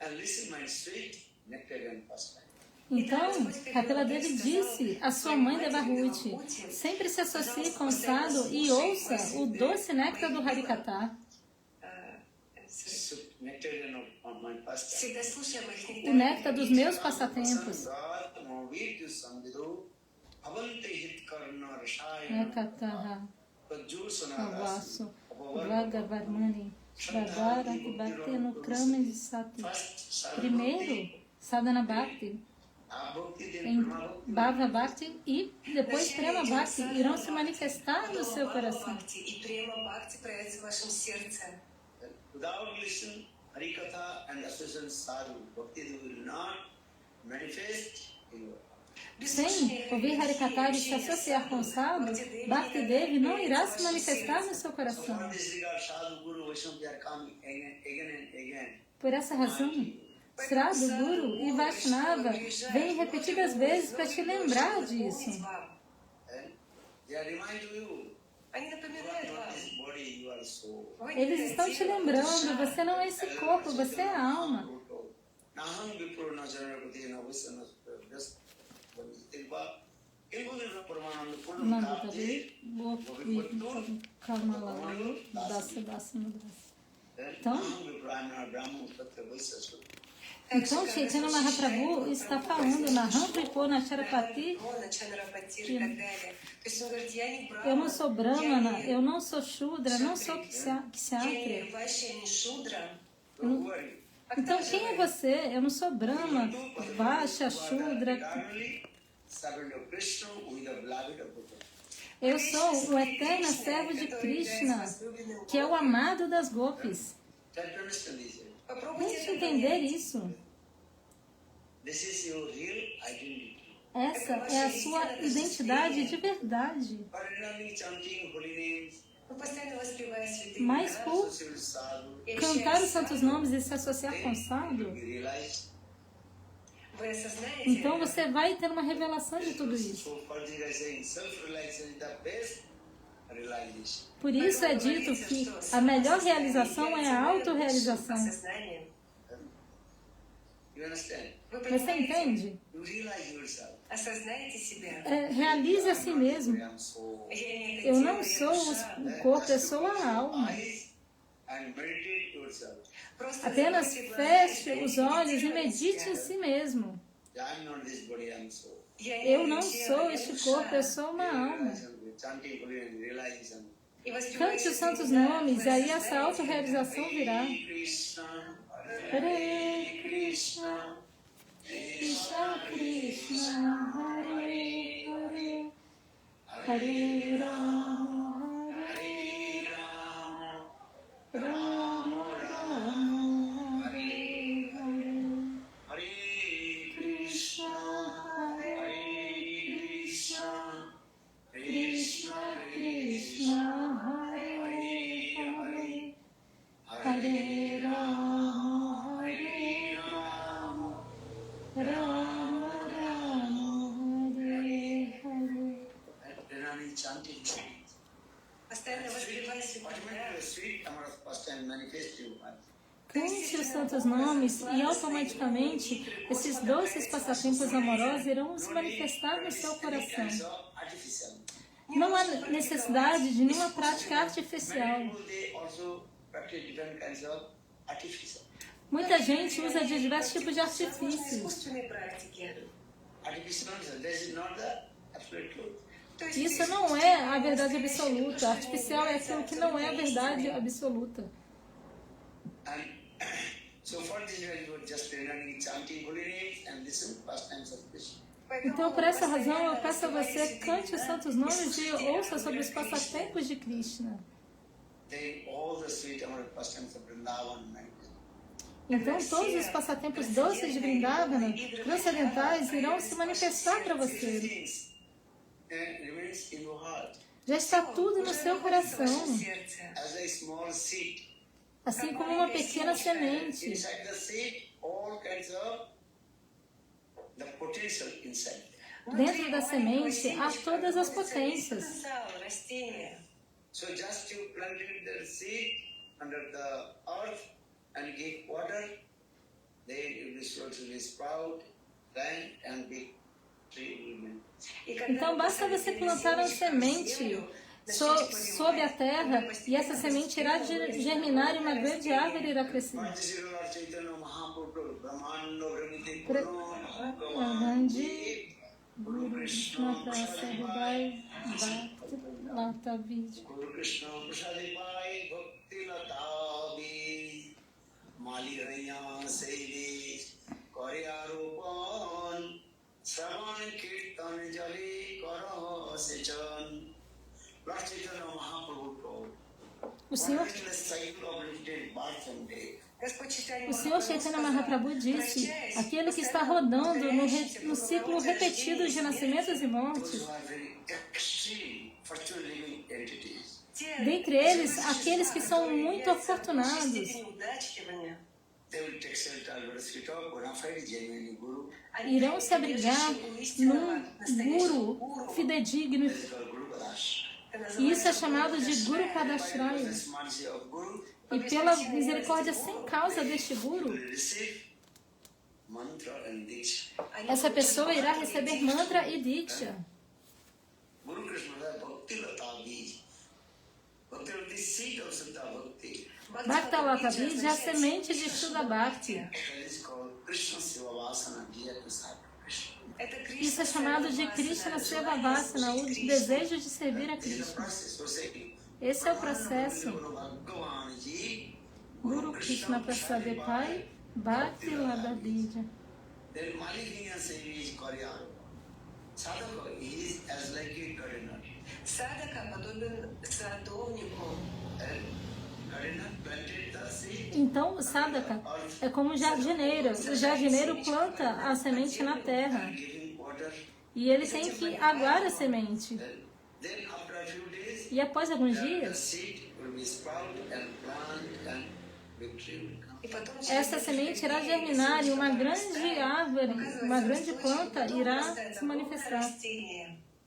Speaker 2: and listen my sweet nectarian pastime.
Speaker 3: Então, Kapila Devi disse à sua mãe Devahuti, sempre se associe com o sadhu e ouça o doce néctar do Harikatha.
Speaker 2: Nectarian of my pastime.
Speaker 3: O néctar dos meus passatempos. Ekataha, Avasu, Bhagavarmani, Shradhara, que bater no Krama de Sati. Primeiro, Sadhana Bhakti, em Bhava Bhakti e depois Prema Bhakti irão se manifestar no seu coração.
Speaker 2: Without listening Harikatha and association sadhu, bhakti will not manifest in your heart.
Speaker 3: Sem ouvir Harikatha e se associar com o sadhu, Bhakti Devi não irá se manifestar no seu coração. Por essa razão, Sadhu, Guru e Vaishnava vêm repetidas vezes para te lembrar disso. Eles estão te lembrando, você não é esse corpo, você é a alma. Nandatavi, Gopi, Kamalalu, Dasa Dasa Mudrasa. Então, Chaitanya Mahaprabhu está falando na Rampipona Charapati que eu não sou Brahmana, eu não sou Shudra, não sou Kshatriya. Então, quem é você? Eu não sou Brahma, Vaishya, Shudra. Eu sou o eterno servo de Krishna, que é o amado das gopis. Tente entender isso. Essa é a sua identidade de verdade. Mas por cantar os santos nomes e se associar com o sadhu, então você vai ter uma revelação de tudo isso. Por isso é dito que a melhor realização é a autorrealização. Você entende? Realize a si mesmo. Eu não sou o corpo, eu sou a alma. Apenas feche os olhos e medite em si mesmo. Eu não sou este corpo, eu sou uma alma. Cante os santos nomes e aí essa autorrealização virá. Hare Krishna, Krishna Krishna, Hare Hare, Hare Rama, Hare Rama, Rama Rama, Hare Hare, Hare Krishna, Hare Krishna, Krishna Krishna, Hare Hare, Hare Rama, Hare Rama, Rama Rama, Hare Hare.
Speaker 2: Chanting
Speaker 1: постоянно воспевай святые
Speaker 2: Automatically, sweet Amara pastime manifests you.
Speaker 3: Cante os santos nomes e automaticamente esses doces passatempos amorosos irão se manifestar no seu coração.
Speaker 2: Artificial.
Speaker 3: Não há necessidade de nenhuma prática artificial.
Speaker 2: Many people, they also practice different kinds of artificial.
Speaker 3: Muita gente usa de diversos tipos de
Speaker 1: Возможно,
Speaker 3: artifícios.
Speaker 1: искусственные практики.
Speaker 2: Artificial, this is not the absolute truth.
Speaker 1: То есть
Speaker 3: Isso não é a verdade absoluta. Artificial é aquilo que não é a verdade absoluta.
Speaker 2: And so for this reason, you are just learning, chanting holy names and listen pastimes of Krishna.
Speaker 3: Então, por essa razão, eu peço a você, cante os santos nomes e ouça sobre os passatempos de Krishna.
Speaker 2: Then all the sweet Amara pastimes of Vrindavan manifest.
Speaker 3: Então, todos os passatempos doces de Vrindavana, transcendentais, irão se manifestar para
Speaker 2: These
Speaker 3: você.
Speaker 2: things remains in your heart
Speaker 3: Já está tudo no seu coração,
Speaker 2: as a small seed.
Speaker 3: assim como uma pequena semente.
Speaker 2: Inside the seed, all kinds of the potential inside.
Speaker 3: Dentro da semente há todas as potências.
Speaker 2: So just you planted the seed under the earth and give water, then it will slowly sprout, plant and big tree will be.
Speaker 3: Então, basta você plantar uma semente sob a terra e essa semente irá germinar e uma grande árvore irá crescer. Guru Krishna Prasadevai Bhakti Lata Vij.
Speaker 2: Guru Krishna Prasadevai Bhakti Lata Vij. Mali Raya Seivi Karyarupan Savan Kirtan Jali Kara Sechan. Lord Chaitanya Mahaprabhu
Speaker 3: O Senhor
Speaker 2: cycle of limited birth and death.
Speaker 3: O Senhor Chaitanya Mahaprabhu disse, aquele que está rodando no ciclo repetido de nascimentos e mortes,
Speaker 2: Those who are very extreme, fortune living entities.
Speaker 3: dentre eles, aqueles que são muito afortunados,
Speaker 2: They will take shelter under the feet of bona fide genuine Guru.
Speaker 3: irão se abrigar num guru fidedigno,
Speaker 2: This is called Guru Padash.
Speaker 3: e isso é chamado de Guru Padashraya.
Speaker 2: This mercy of Guru
Speaker 3: E pela misericórdia sem causa deste
Speaker 2: will
Speaker 3: guru,
Speaker 2: receive mantra and diksha.
Speaker 3: essa pessoa irá receber mantra e diksha.
Speaker 2: Guru Krishna is Bhakti Lata Bij. Bhakti Lata is seed of Siddha Bhakti.
Speaker 3: Bhakta Lata Bij é a semente de Shuddha Bhakti.
Speaker 2: That is called Krishna Seva Vasana, dear to serve Krishna.
Speaker 3: Isso é chamado de Krishna Seva Vasana, o desejo de servir a
Speaker 2: This is the
Speaker 3: Krishna.
Speaker 2: process. So say,
Speaker 3: Esse é o processo.
Speaker 2: Bhagavan Ji,
Speaker 3: Guru Krishna Prasadevai Bhakti Lata Bij.
Speaker 2: then Maliniya Sevi is Karyaru. Sadhaka is as like a gardener.
Speaker 1: Садака подобен садовнику.
Speaker 2: And gardener planted the seed.
Speaker 3: Então, o sadhaka é como um jardineiro. O jardineiro planta a semente na terra
Speaker 2: Giving water.
Speaker 3: e ele tem que aguar a semente.
Speaker 2: Then after a few days,
Speaker 3: E após alguns
Speaker 2: the
Speaker 3: dias,
Speaker 2: seed will be sprout and plant and big tree will come.
Speaker 1: И потом
Speaker 3: essa semente irá germinar e uma grande árvore, uma grande planta irá se manifestar.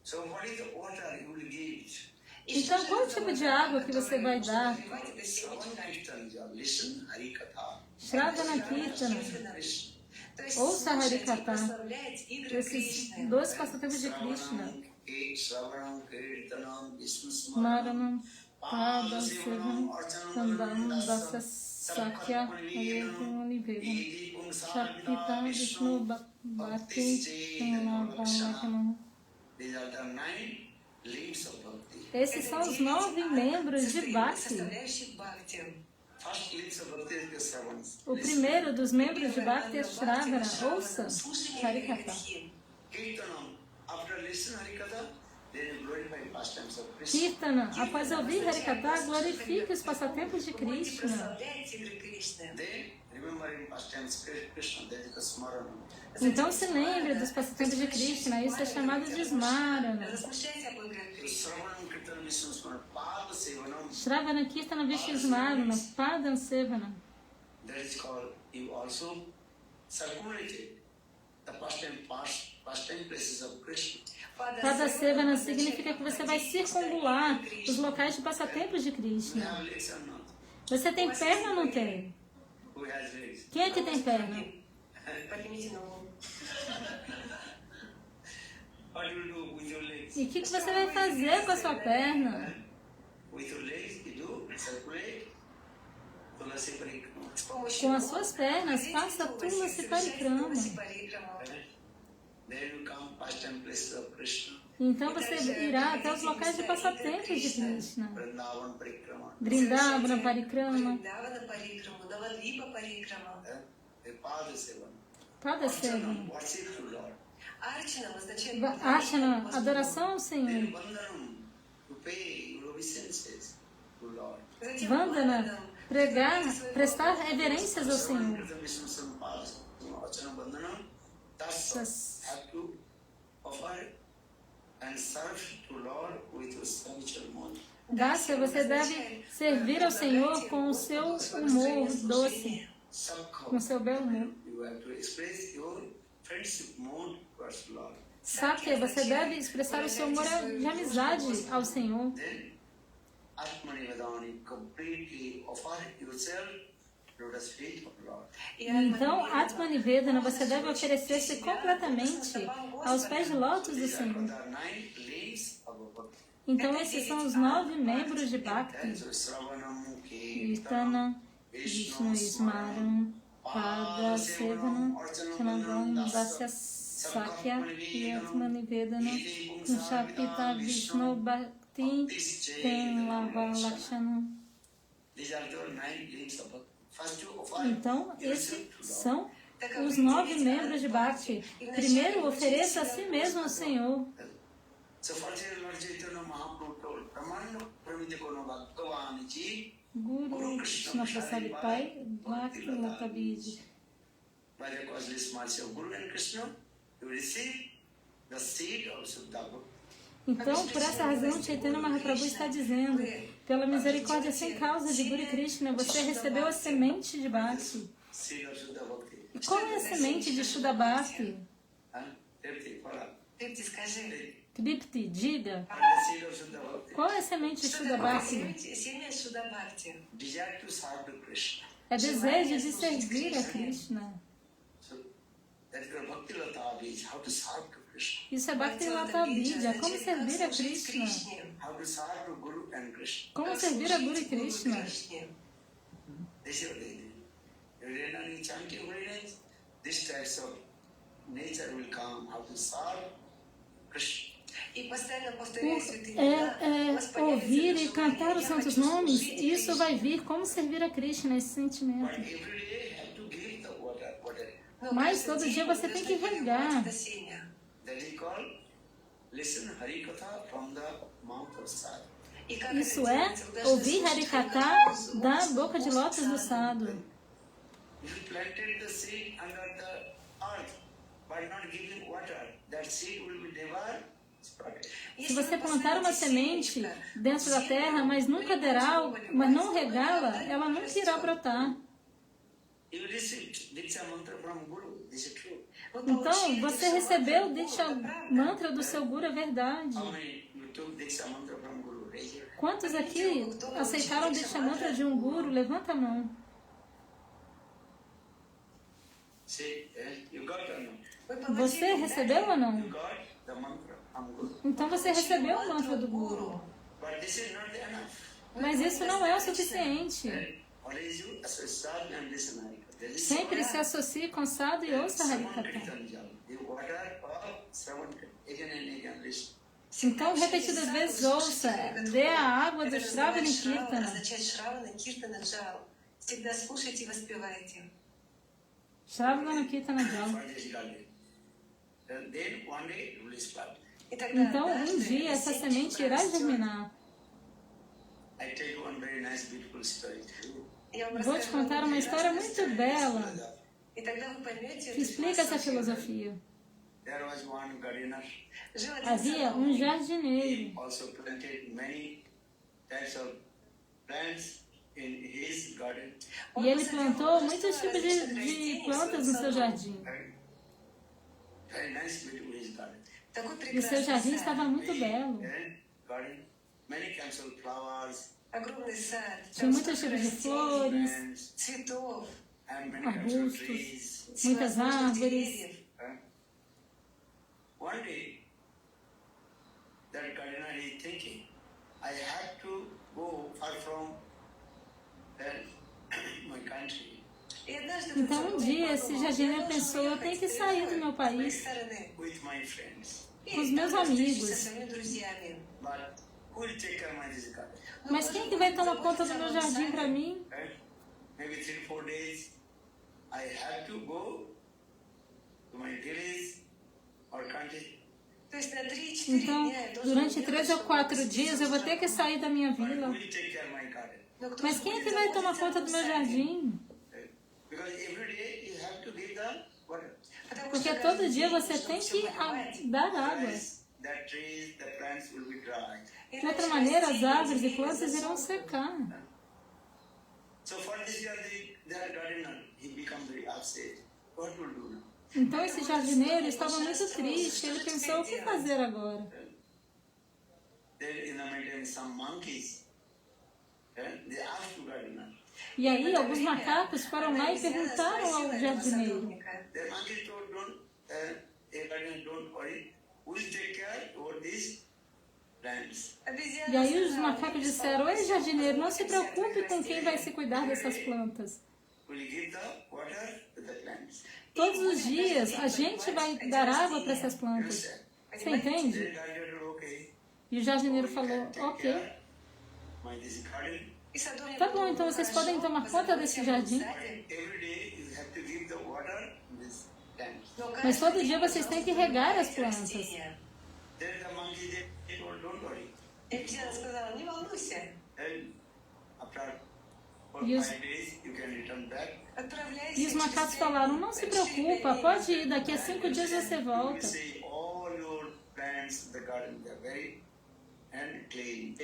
Speaker 2: So what is the water you will give?
Speaker 3: Então, qual tipo de água que você vai dar?
Speaker 2: Shravan Kirtan, listen Harikatha.
Speaker 3: Shravana Kirtana, ouça Harikatha, esses dois passatempos de Krishna.
Speaker 2: Shravanam Kirtanam Vishnu
Speaker 3: Maranam, Pada, Sevam, Sandam, Dasa, Sakya, Ayurvam, Oliveira, Shaktitam, Vishnu, Bhakti, Namavam.
Speaker 2: These are the 9 limbs of Bhakti.
Speaker 3: Esses são os 9 membros de Bhakti.
Speaker 1: составляющих Бхакти.
Speaker 2: First limbs of Bhakti is the Shravans.
Speaker 3: O primeiro dos membros de Bhakti é Shravana, ouça Harikatha.
Speaker 2: Kirtanam. After listen Harikatha, then you glorify pastimes of Krishna.
Speaker 3: Kirtana, após ouvir Harikatha, glorifique os passatempos de
Speaker 1: Будете
Speaker 3: Krishna.
Speaker 1: прославлять игры Кришны.
Speaker 2: Then remembering pastimes Krishna, that is the Smarana.
Speaker 3: Então se lembre dos passatempos de Krishna, isso é chamado de Smarana.
Speaker 1: Размышляйте об играх Кришны.
Speaker 2: Shravanam Kirtanam Vishnu Smarana. Pada Sevanam.
Speaker 3: Shravana Kirtana Vishnu Smarana, Padam Sevana.
Speaker 2: That is called, you also circulated the pastime pastime places of Krishna.
Speaker 3: Padasevana significa que você vai circunambular os locais de passatempos de
Speaker 2: You
Speaker 3: Krishna.
Speaker 2: have legs or not?
Speaker 3: Você tem perna ou não tem?
Speaker 2: Who has legs?
Speaker 3: Quem é que tem perna?
Speaker 1: Поднимите ногу.
Speaker 2: What do you do with your legs?
Speaker 3: E o que você vai fazer com a sua perna?
Speaker 2: With your legs, you do circulate. Tulasi Parikrama.
Speaker 1: С помощью
Speaker 3: Com as
Speaker 1: ног
Speaker 3: suas pernas,
Speaker 1: ходите
Speaker 3: faça
Speaker 1: Туласи,
Speaker 3: Tulasi
Speaker 1: совершайте
Speaker 3: Parikrama.
Speaker 1: Туласи Парикраму.
Speaker 2: There you come pastime places of Krishna.
Speaker 3: Então você irá até os locais de passatempos de Krishna.
Speaker 2: Vrindavan Parikrama.
Speaker 3: Vrindavana Parikrama,
Speaker 1: Вриндавана Парикраму, Навадвипа Парикраму.
Speaker 2: Pada Sevana.
Speaker 3: Padasevana.
Speaker 2: Worship to Lord.
Speaker 1: Арчана означает
Speaker 3: Ashana, adoração ao Senhor.
Speaker 2: Then Vandanam, to pay your obeisances to Lord.
Speaker 1: Затем
Speaker 3: Vandana,
Speaker 1: Ванданам,
Speaker 3: pregar, prestar reverências ao Senhor.
Speaker 2: Vishnu Sampadas, Achana Vandanam, thus
Speaker 3: Thus.
Speaker 2: have to offer and serve to Lord with your spiritual mode.
Speaker 3: Dácia, você deve servir ao Senhor com o seu humor doce, com o seu belo humor.
Speaker 2: You have to express your friendship mode towards Lord.
Speaker 3: Sakya, você deve expressar o seu humor de amizade ao Senhor.
Speaker 2: Then, Atmani Vedani, completely offer yourself to the feet of Lord.
Speaker 3: Então, Atmanivedana, você deve oferecer-se completamente aos pés de lótus do
Speaker 2: These are
Speaker 3: Senhor.
Speaker 2: the 9 limbs of Bhakti.
Speaker 3: Então, esses são os 9 membros de Bhakti.
Speaker 2: So, Sravanam,
Speaker 3: Kirtana, Vishnu Smaram, Pada Sevanam, Chanandam, Dasya Sakya, e Atmanivedana, Kunchapita Vishnu Bhakti, Tem Lava Lakshana.
Speaker 2: These are the 9 limbs of Bhakti. First you offer
Speaker 3: Então, esses
Speaker 2: yourself to Lord.
Speaker 3: são os 9 membros de Bhakti. Primeiro, ofereça a si mesmo ao Senhor.
Speaker 2: So first Lord Chaitanya Mahaprabhu told, Pramana Pramidikono Bhagavan Ji,
Speaker 3: Guru Krishna Prasad Pai, Bhakti Latabiji.
Speaker 2: by the causeless mercy of Guru and Krishna, you receive the seed of Suddha Bhakti.
Speaker 3: Então, por essa razão, Chaitanya Mahaprabhu está dizendo, pela misericórdia sem causa de Guru Krishna, você recebeu a semente de Bhakti.
Speaker 2: Seed of Suddha Bhakti.
Speaker 3: E qual é a semente de Shuddha Bhakti?
Speaker 2: Everything, fala.
Speaker 1: Трипти, скажи.
Speaker 3: Kripti, diga.
Speaker 2: The seed of Suddha Bhakti.
Speaker 3: Qual é a semente de
Speaker 1: Что
Speaker 3: Shuddha
Speaker 1: такое
Speaker 3: Bhakti?
Speaker 1: семя Шуда Бхакти?
Speaker 2: Desire to serve to Krishna.
Speaker 3: É desejo de servir a Krishna.
Speaker 2: So that is the Bhakti Lata is how to serve to Krishna.
Speaker 3: Isso é Bhakti Lata Bija, como servir a Krishna.
Speaker 2: How to serve to Guru and Krishna.
Speaker 3: Como servir a Guru e Krishna.
Speaker 2: This is what they did. Renani chanting holiness, this types of nature will come. How to serve Krishna.
Speaker 1: И постоянно повторяя святые
Speaker 3: É,
Speaker 1: имена, у вас
Speaker 3: ouvir
Speaker 1: появится
Speaker 3: e
Speaker 1: это
Speaker 3: cantar os
Speaker 1: желание, я
Speaker 3: santos
Speaker 1: хочу
Speaker 3: nomes,
Speaker 1: служить
Speaker 3: isso vai
Speaker 1: Кришне.
Speaker 3: vir como servir a Krishna, esse
Speaker 2: But
Speaker 3: sentimento.
Speaker 2: every day have to give the water.
Speaker 1: Но
Speaker 3: Mas
Speaker 1: каждый
Speaker 3: todo
Speaker 1: день
Speaker 3: dia
Speaker 1: вы
Speaker 3: você tem
Speaker 1: должны
Speaker 3: que
Speaker 1: поливать
Speaker 3: regar.
Speaker 1: это семя.
Speaker 2: That is called listen Harikatha from the mouth of sadhu.
Speaker 1: И как это
Speaker 3: Isso é
Speaker 1: делается? Вы должны
Speaker 3: ouvir
Speaker 1: слушать
Speaker 3: Harikata
Speaker 1: из
Speaker 3: da
Speaker 1: уст
Speaker 3: boca de lótus do
Speaker 1: саду.
Speaker 3: Sadhu.
Speaker 2: If you planted the seed under the earth by not giving water, that seed will be devoured.
Speaker 3: Se você plantar uma semente dentro da terra, mas nunca derá, mas não regá-la, ela nunca irá brotar.
Speaker 2: You received Diksha mantra from Guru. This is true.
Speaker 3: Então, você recebeu o Diksha mantra do seu Guru, é verdade.
Speaker 2: How many you took Diksha mantra from Guru? Raise your hand.
Speaker 3: Quantos aqui aceitaram o Diksha mantra de um Guru? Levanta a mão.
Speaker 2: Say, you got or not?
Speaker 3: Você recebeu ou não?
Speaker 2: You got the mantra from Guru.
Speaker 3: Então você recebeu o mantra do Guru.
Speaker 2: But this is not enough.
Speaker 3: Mas isso não é o suficiente.
Speaker 2: Always you associate and listen Harikatha. There is
Speaker 3: Sempre se associe com Sadhu e ouça Harikata.
Speaker 2: You water of Sravan again and again listen.
Speaker 3: Então, repetidas vezes, ouça, dê a água do Shravana e Kirtana.
Speaker 1: Означает Шравана, Киртана, Джал. Всегда слушайте и воспевайте.
Speaker 3: Shravana Kirtana Jal.
Speaker 2: For this garden. Then one day it will sprout.
Speaker 1: И тогда
Speaker 3: Então,
Speaker 1: однажды
Speaker 3: dia essa
Speaker 1: семечко
Speaker 3: semente irá
Speaker 1: прорастет.
Speaker 3: germinar.
Speaker 2: I tell you one very nice, beautiful story.
Speaker 1: Я вам
Speaker 3: Vou te
Speaker 1: расскажу
Speaker 3: contar uma história muito bela
Speaker 1: И тогда вы поймете
Speaker 3: que
Speaker 1: эту
Speaker 3: explica essa
Speaker 1: философию.
Speaker 3: filosofia.
Speaker 2: There was one gardener.
Speaker 1: Жил один
Speaker 3: Havia
Speaker 1: садовник.
Speaker 3: jardineiro.
Speaker 2: He also planted many types of plants in his garden.
Speaker 3: E ele plantou muitos tipos de plantas no seu jardim.
Speaker 2: very nice, beautiful his garden.
Speaker 1: Такой
Speaker 3: E o seu
Speaker 1: прекрасный
Speaker 3: jardim
Speaker 1: сад.
Speaker 3: estava muito belo.
Speaker 2: Garden, many kinds of flowers,
Speaker 1: Огромный сад.
Speaker 3: Tinha
Speaker 1: Там
Speaker 3: muitos
Speaker 1: столько
Speaker 3: tipos de
Speaker 1: растений,
Speaker 3: flores,
Speaker 2: plants,
Speaker 1: цветов,
Speaker 2: and many kinds of
Speaker 3: arbustos,
Speaker 2: trees.
Speaker 3: muitas
Speaker 1: всевозможных
Speaker 3: árvores.
Speaker 1: деревьев.
Speaker 2: One day, that gardener is thinking, I have to go far from my country
Speaker 1: И однажды
Speaker 3: Então,
Speaker 1: этот
Speaker 3: um
Speaker 1: человек
Speaker 3: dia, esse
Speaker 1: подумал,
Speaker 3: jardineiro
Speaker 1: я должен
Speaker 3: pensou, eu tenho que
Speaker 1: уехать
Speaker 3: sair do meu
Speaker 1: с моей
Speaker 3: país
Speaker 1: стороны.
Speaker 2: with my friends.
Speaker 1: И
Speaker 3: com os
Speaker 1: там
Speaker 3: meus
Speaker 1: я встречусь
Speaker 3: amigos.
Speaker 1: со своими друзьями.
Speaker 2: But who will take care of my this garden?
Speaker 1: Ну,
Speaker 3: Mas quem que vai tomar conta do meu
Speaker 1: заботиться о
Speaker 3: jardim
Speaker 1: моем
Speaker 3: para
Speaker 1: саде?
Speaker 3: mim?
Speaker 2: Right? Maybe 3-4 days, I have to go to my village or country.
Speaker 1: То есть на 3-4
Speaker 3: Então,
Speaker 1: дня я должен
Speaker 3: durante
Speaker 1: уехать,
Speaker 3: 3 ou
Speaker 1: чтобы
Speaker 3: 4
Speaker 1: посетить
Speaker 3: dias eu vou ter que
Speaker 1: страну.
Speaker 3: sair da minha
Speaker 2: But who
Speaker 3: vila.
Speaker 2: will take care of my garden?
Speaker 1: Но кто
Speaker 3: Mas
Speaker 1: же
Speaker 3: quem é
Speaker 1: будет
Speaker 3: que vai tomar
Speaker 1: заботиться о
Speaker 3: conta do meu
Speaker 1: моем саде?
Speaker 3: jardim?
Speaker 2: Right? Because every day you have to give the water.
Speaker 1: Потому
Speaker 3: Porque
Speaker 1: что
Speaker 3: todo
Speaker 1: каждый
Speaker 3: dia
Speaker 1: день
Speaker 3: você
Speaker 1: нужно
Speaker 3: tem
Speaker 1: всё
Speaker 3: que
Speaker 1: поливать.
Speaker 3: dar água.
Speaker 2: Otherwise, the trees, the plants will be dry.
Speaker 1: Иначе
Speaker 3: De outra maneira, as
Speaker 1: растения,
Speaker 3: árvores e
Speaker 1: деревья
Speaker 3: plantas irão
Speaker 1: засохнут.
Speaker 3: secar.
Speaker 2: So for this year, the gardener, he become very upset. What will do now?
Speaker 3: Então, esse jardineiro estava muito triste. Ele pensou, o que fazer agora?
Speaker 2: There in the mountain, some monkeys, they asked the gardener.
Speaker 3: E aí, alguns macacos foram lá e perguntaram ao jardineiro.
Speaker 2: The monkey told, gardener, don't worry, we'll take care of these plants.
Speaker 3: E aí os macacos disseram, ei jardineiro, não se preocupe com quem vai se cuidar dessas plantas.
Speaker 2: We'll give the water to the plants.
Speaker 3: Todos os dias a gente vai dar água para essas plantas. Você entende?
Speaker 2: The gardener, okay.
Speaker 3: E o jardineiro falou, ok.
Speaker 2: My this garden.
Speaker 3: Tá bom, então vocês podem tomar conta desse jardim.
Speaker 2: Every day you have to give the water to these plants.
Speaker 3: Mas todo dia vocês têm que regar as plantas.
Speaker 2: Then the monkey they told, don't worry.
Speaker 1: И обезьяна сказала, не волнуйся,
Speaker 2: And after 4
Speaker 3: E
Speaker 2: 5
Speaker 3: os-
Speaker 2: days you can return back.
Speaker 1: отправляйся.
Speaker 3: E os macacos falaram, não se preocupa, pode ir, daqui a 5 dias você
Speaker 2: You
Speaker 3: volta.
Speaker 2: see all your plants in the garden, they are very and clean,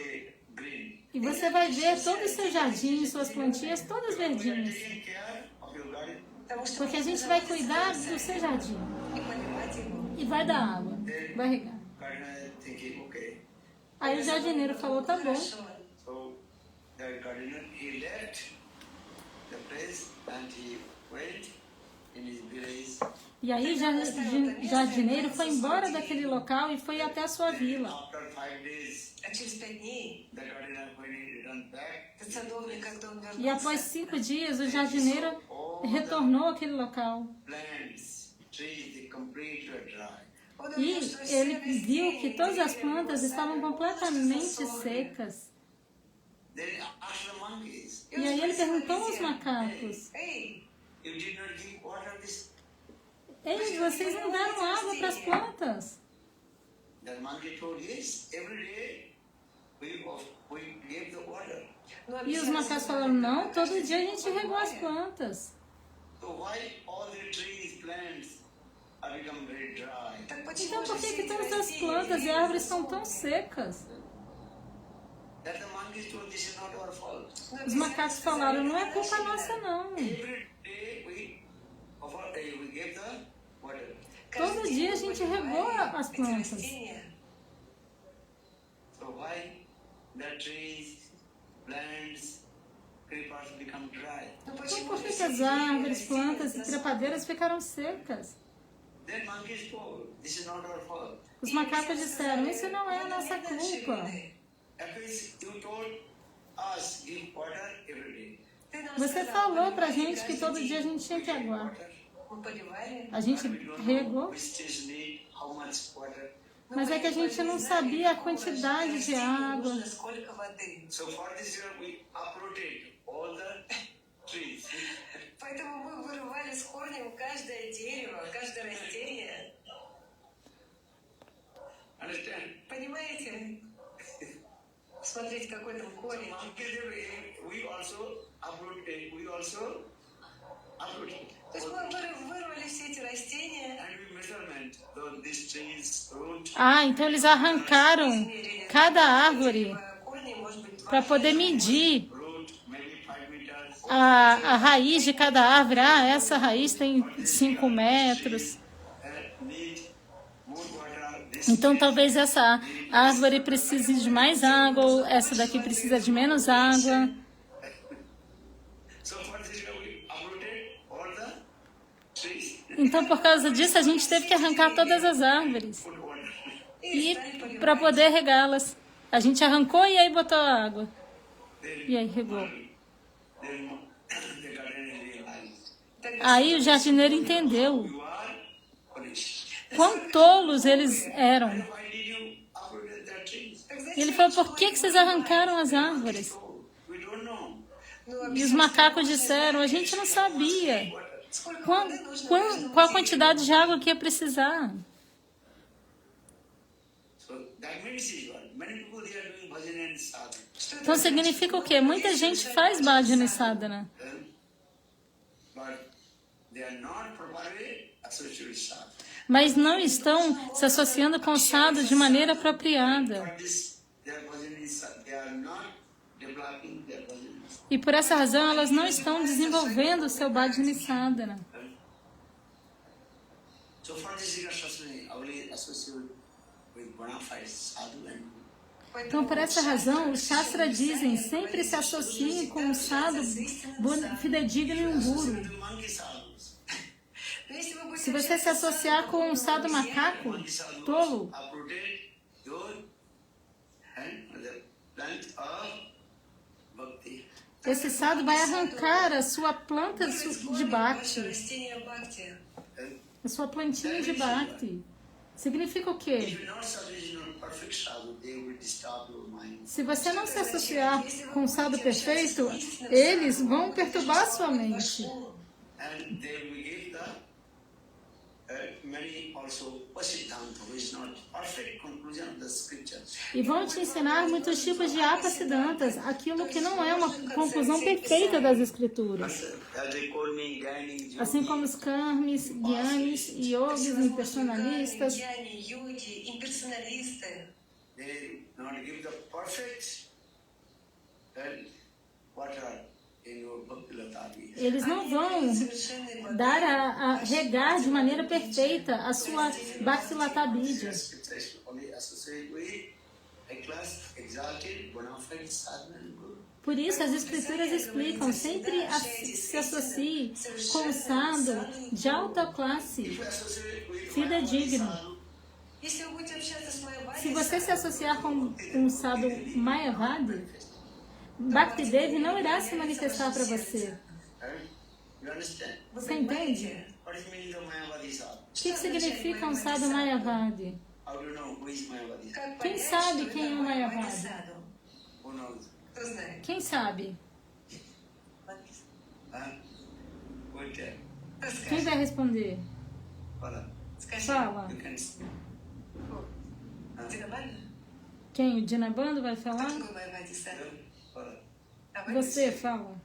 Speaker 2: green.
Speaker 3: E você vai ver todo o seu jardim, suas plantinhas, todas
Speaker 2: We are
Speaker 3: verdinhas.
Speaker 2: taking care of your garden.
Speaker 1: Потому что
Speaker 3: Porque a gente vai cuidar do seu jardim.
Speaker 1: и поливать его.
Speaker 3: E vai dar água, vai regar.
Speaker 2: Gardener thinking, okay.
Speaker 3: Aí o jardineiro falou, tá bom.
Speaker 2: So the gardener, he left the place and he went in his village.
Speaker 3: E aí o jardineiro foi embora daquele local e foi até a sua vila.
Speaker 2: After 5 days,
Speaker 1: А через 5 дней
Speaker 2: the gardener, when he returned back,
Speaker 1: этот садовник, когда он
Speaker 3: E após
Speaker 1: вернулся,
Speaker 3: 5 dias, o jardineiro retornou àquele local.
Speaker 2: plants, trees, they completely dry.
Speaker 1: он
Speaker 3: E
Speaker 1: увидел, что
Speaker 3: ele
Speaker 1: все
Speaker 3: viu
Speaker 1: растения
Speaker 3: que todas as
Speaker 1: деревья
Speaker 3: plantas
Speaker 1: его
Speaker 3: estavam
Speaker 1: сада
Speaker 3: completamente
Speaker 1: засохли.
Speaker 3: secas.
Speaker 2: Then he asked the monkeys,
Speaker 1: И он
Speaker 3: E aí ele
Speaker 1: спросил
Speaker 3: perguntou aos
Speaker 1: обезьян,
Speaker 3: macacos,
Speaker 1: Эй,
Speaker 2: you did not give water this?
Speaker 3: ei, vocês não deram água para as plantas?
Speaker 2: The monkey told, yes, every day we gave the water.
Speaker 1: ну,
Speaker 3: E os
Speaker 1: обезьяна
Speaker 3: macacos
Speaker 1: сказала,
Speaker 3: falaram, não,
Speaker 1: «Да,
Speaker 3: todo
Speaker 1: каждый
Speaker 3: dia a
Speaker 1: день
Speaker 3: gente regou as
Speaker 1: поливали».
Speaker 3: plantas.
Speaker 2: So why all the trees, plants are become very dry?
Speaker 1: Так почему
Speaker 3: Então
Speaker 1: же
Speaker 3: por que,
Speaker 1: все
Speaker 3: que
Speaker 1: эти
Speaker 3: todas as
Speaker 1: растения,
Speaker 3: plantas e
Speaker 1: деревья
Speaker 3: árvores estão tão
Speaker 1: засохли?
Speaker 3: secas?
Speaker 2: That the monkeys told, this is not our fault.
Speaker 1: Но
Speaker 3: Os
Speaker 1: обезьяна
Speaker 3: macacos
Speaker 1: сказала,
Speaker 3: falaram,
Speaker 1: «Это
Speaker 3: não é
Speaker 1: не
Speaker 3: culpa
Speaker 1: наша
Speaker 3: nossa
Speaker 1: вина».
Speaker 3: não.
Speaker 2: Every day we gave the water.
Speaker 1: Каждый
Speaker 3: Todo
Speaker 1: день
Speaker 3: dia a
Speaker 1: мы
Speaker 3: gente
Speaker 1: поливаем
Speaker 3: regou as
Speaker 1: эти
Speaker 3: plantas.
Speaker 1: растения.
Speaker 2: So why the trees, plants, creepers become dry?
Speaker 1: Ну
Speaker 3: Então
Speaker 1: почему
Speaker 3: por
Speaker 1: же
Speaker 3: que, que
Speaker 1: все
Speaker 3: as
Speaker 1: деревья,
Speaker 3: árvores,
Speaker 1: растения
Speaker 3: plantas e
Speaker 1: засохли?
Speaker 3: trepadeiras ficaram secas?
Speaker 2: Then monkeys told, this is not our fault.
Speaker 3: Os
Speaker 1: И
Speaker 3: macacos
Speaker 1: обезьяны
Speaker 3: disseram,
Speaker 1: сказали,
Speaker 3: isso não é a
Speaker 1: «Это
Speaker 3: nossa
Speaker 1: не наша
Speaker 3: culpa.
Speaker 1: вина».
Speaker 2: At least you told us give water every day.
Speaker 1: Ты нам
Speaker 3: Você
Speaker 1: сказал,
Speaker 3: falou pra
Speaker 1: «Поливай
Speaker 3: gente que
Speaker 1: каждый
Speaker 3: todo
Speaker 1: день».
Speaker 3: dia a gente tinha que
Speaker 2: Give
Speaker 3: aguar.
Speaker 2: water.
Speaker 1: Мы поливали.
Speaker 3: A gente
Speaker 2: But we don't know
Speaker 3: regou,
Speaker 2: which trees need how much water.
Speaker 1: Но
Speaker 3: mas
Speaker 1: мы
Speaker 3: é que a
Speaker 1: не
Speaker 3: gente não
Speaker 1: знали,
Speaker 3: sabia a
Speaker 1: какому
Speaker 3: quantidade de
Speaker 1: растению
Speaker 3: água.
Speaker 1: нужно сколько воды.
Speaker 2: So for this year we uprooted all the trees.
Speaker 1: Поэтому мы вырывали с корнем каждое дерево, каждое растение.
Speaker 2: Understand?
Speaker 1: Понимаете? Смотрите, какой там корень.
Speaker 2: We also uprooted.
Speaker 1: То есть мы вырвали все эти растения.
Speaker 2: And we measurement these trees root.
Speaker 3: Ah, então eles arrancaram cada árvore
Speaker 1: Корни, может быть,
Speaker 3: para poder medir
Speaker 2: Root maybe 5 meters.
Speaker 3: a raiz de cada árvore. Ah, essa raiz tem 5 metros.
Speaker 2: Need
Speaker 3: Então talvez essa árvore precise de mais água, ou essa daqui precisa de menos água.
Speaker 2: So for this we uprooted all the trees.
Speaker 3: Então por causa disso a gente teve que arrancar todas as árvores.
Speaker 2: Put water.
Speaker 3: E para poder regá-las. A gente arrancou e aí botou a água.
Speaker 2: Then,
Speaker 3: E aí regou.
Speaker 2: then the gardener realized.
Speaker 3: Aí o jardineiro entendeu
Speaker 2: You are foolish.
Speaker 3: quão tolos eles eram.
Speaker 2: Why did you uproot the trees?
Speaker 3: E ele falou, por que vocês arrancaram as árvores?
Speaker 2: So, we don't know.
Speaker 3: E os macacos disseram, a gente não sabia qual a quantidade de água que ia precisar.
Speaker 2: So that means is what? Many people they are doing bhajan and sadhana.
Speaker 3: Então significa o quê? Muita gente faz bhajana e sadhana,
Speaker 2: But they are not properly associated with sadhana.
Speaker 3: mas não estão se associando com o sadhu de maneira apropriada.
Speaker 2: For this, their bhajan is sadhana. They are not developing their bhajan.
Speaker 3: E por essa razão elas não estão desenvolvendo o seu bhajana e sadhana.
Speaker 2: So for this, you are only associated with bona fide sadhu and
Speaker 3: Então por essa razão os Shastras dizem, sempre se associem com um sadhu fidedigno e um guru.
Speaker 2: the monkey sadhus.
Speaker 3: Se você se associar com um sadhu macaco, tolo,
Speaker 2: Uprooted your and the plant of bhakti.
Speaker 3: esse sadhu vai arrancar a sua planta de bhakti, a sua plantinha de bhakti. Significa o quê?
Speaker 2: If you not associate with perfect sadhu, they will disturb your mind.
Speaker 3: Se você não se associar com um sadhu perfeito, eles vão perturbar a sua mente.
Speaker 2: And they will give the many also Pasiddhanta, which is not perfect conclusion of the scriptures.
Speaker 3: E vão te ensinar muitos tipos de apasiddhantas, aquilo que não é uma conclusão perfeita das escrituras.
Speaker 2: As they call me Gyani,
Speaker 3: Assim como os karmis, gyanis, yogis, impersonalistas,
Speaker 2: they not give the perfect water in your Bhakti Lata.
Speaker 3: eles não vão dar a regar de maneira perfeita a sua Bhakti-lata Bidya.
Speaker 2: Scriptures only associate with a class exalted, bona fide sadhana and guru.
Speaker 3: Por isso, as escrituras explicam, sempre se associe com o sadhu de alta classe,
Speaker 2: If you associate with
Speaker 3: fidedigno.
Speaker 2: sadhu,
Speaker 3: Se você se associar com um sadhu Mayavadi, Bhaktidevi não irá se manifestar para você.
Speaker 2: you understand?
Speaker 3: Você entende?
Speaker 2: What is meaning of Mayavadi sadhu?
Speaker 3: O que significa um sadhu Mayavadi?
Speaker 2: How do you know who is Mayavadi?
Speaker 3: Quem sabe quem é um Mayavadi?
Speaker 2: Who knows?
Speaker 3: Quem sabe?
Speaker 2: Huh? Go tell.
Speaker 3: Quem vai responder?
Speaker 2: Fala.
Speaker 3: Fala.
Speaker 2: You can speak.
Speaker 3: Quem? O Dinabando vai falar?
Speaker 2: Fala.
Speaker 3: Você fala.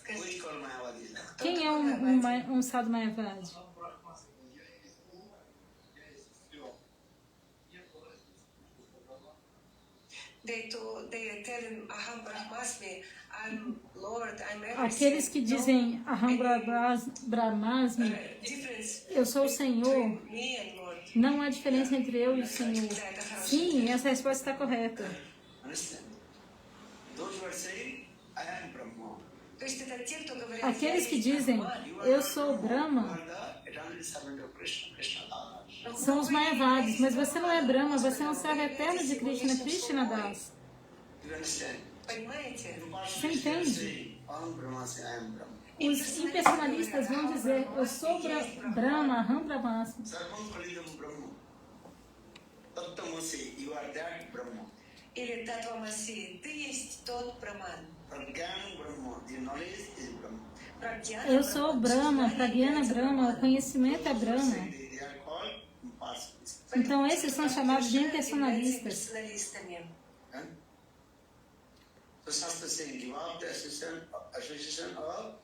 Speaker 2: Who is called Mayavadi?
Speaker 3: Quem é um sadhu Mayavadi?
Speaker 1: They tell him, Aham Brahmasmi, I'm Lord, I'm everything.
Speaker 3: Aqueles que dizem Aham Brahmasmi,
Speaker 1: Difference
Speaker 3: eu sou o Senhor,
Speaker 1: between me and Lord.
Speaker 3: não há diferença entre eu e o Senhor. Sim, essa resposta está correta.
Speaker 2: Understand? Those who are saying, I am Brahma.
Speaker 1: То есть это те, кто говорят,
Speaker 3: Aqueles
Speaker 1: я
Speaker 3: que
Speaker 1: есть
Speaker 3: dizem,
Speaker 1: Brahman.
Speaker 3: eu sou
Speaker 2: You
Speaker 3: Brahma,
Speaker 2: are the eternal servant of Krishna, Krishna Das.
Speaker 3: são os Mayavadis, mas você não é Brahma, você é um servo eterno de Krishna, Krishna Das.
Speaker 2: You understand?
Speaker 1: Понимаете?
Speaker 3: Você entende?
Speaker 2: Aham Brahmasmi, I am Brahma.
Speaker 3: Os impersonalistas vão dizer, eu sou Brahma, Aham Brahmasmi.
Speaker 2: Sarvam Kalidam Brahma. Tattamasi, you are that Brahma.
Speaker 1: Или Татвамаси, ты есть тот Браман.
Speaker 2: Pragyan Brahma, the knowledge is Brahma.
Speaker 1: Прагьяна
Speaker 3: Eu sou Brahma, Pragyana Brahma, o conhecimento é Brahma.
Speaker 2: They are called impersonalists.
Speaker 3: Então esses são chamados de impersonalistas.
Speaker 1: персоналистами.
Speaker 2: Huh? So Shastra saying, give up the association of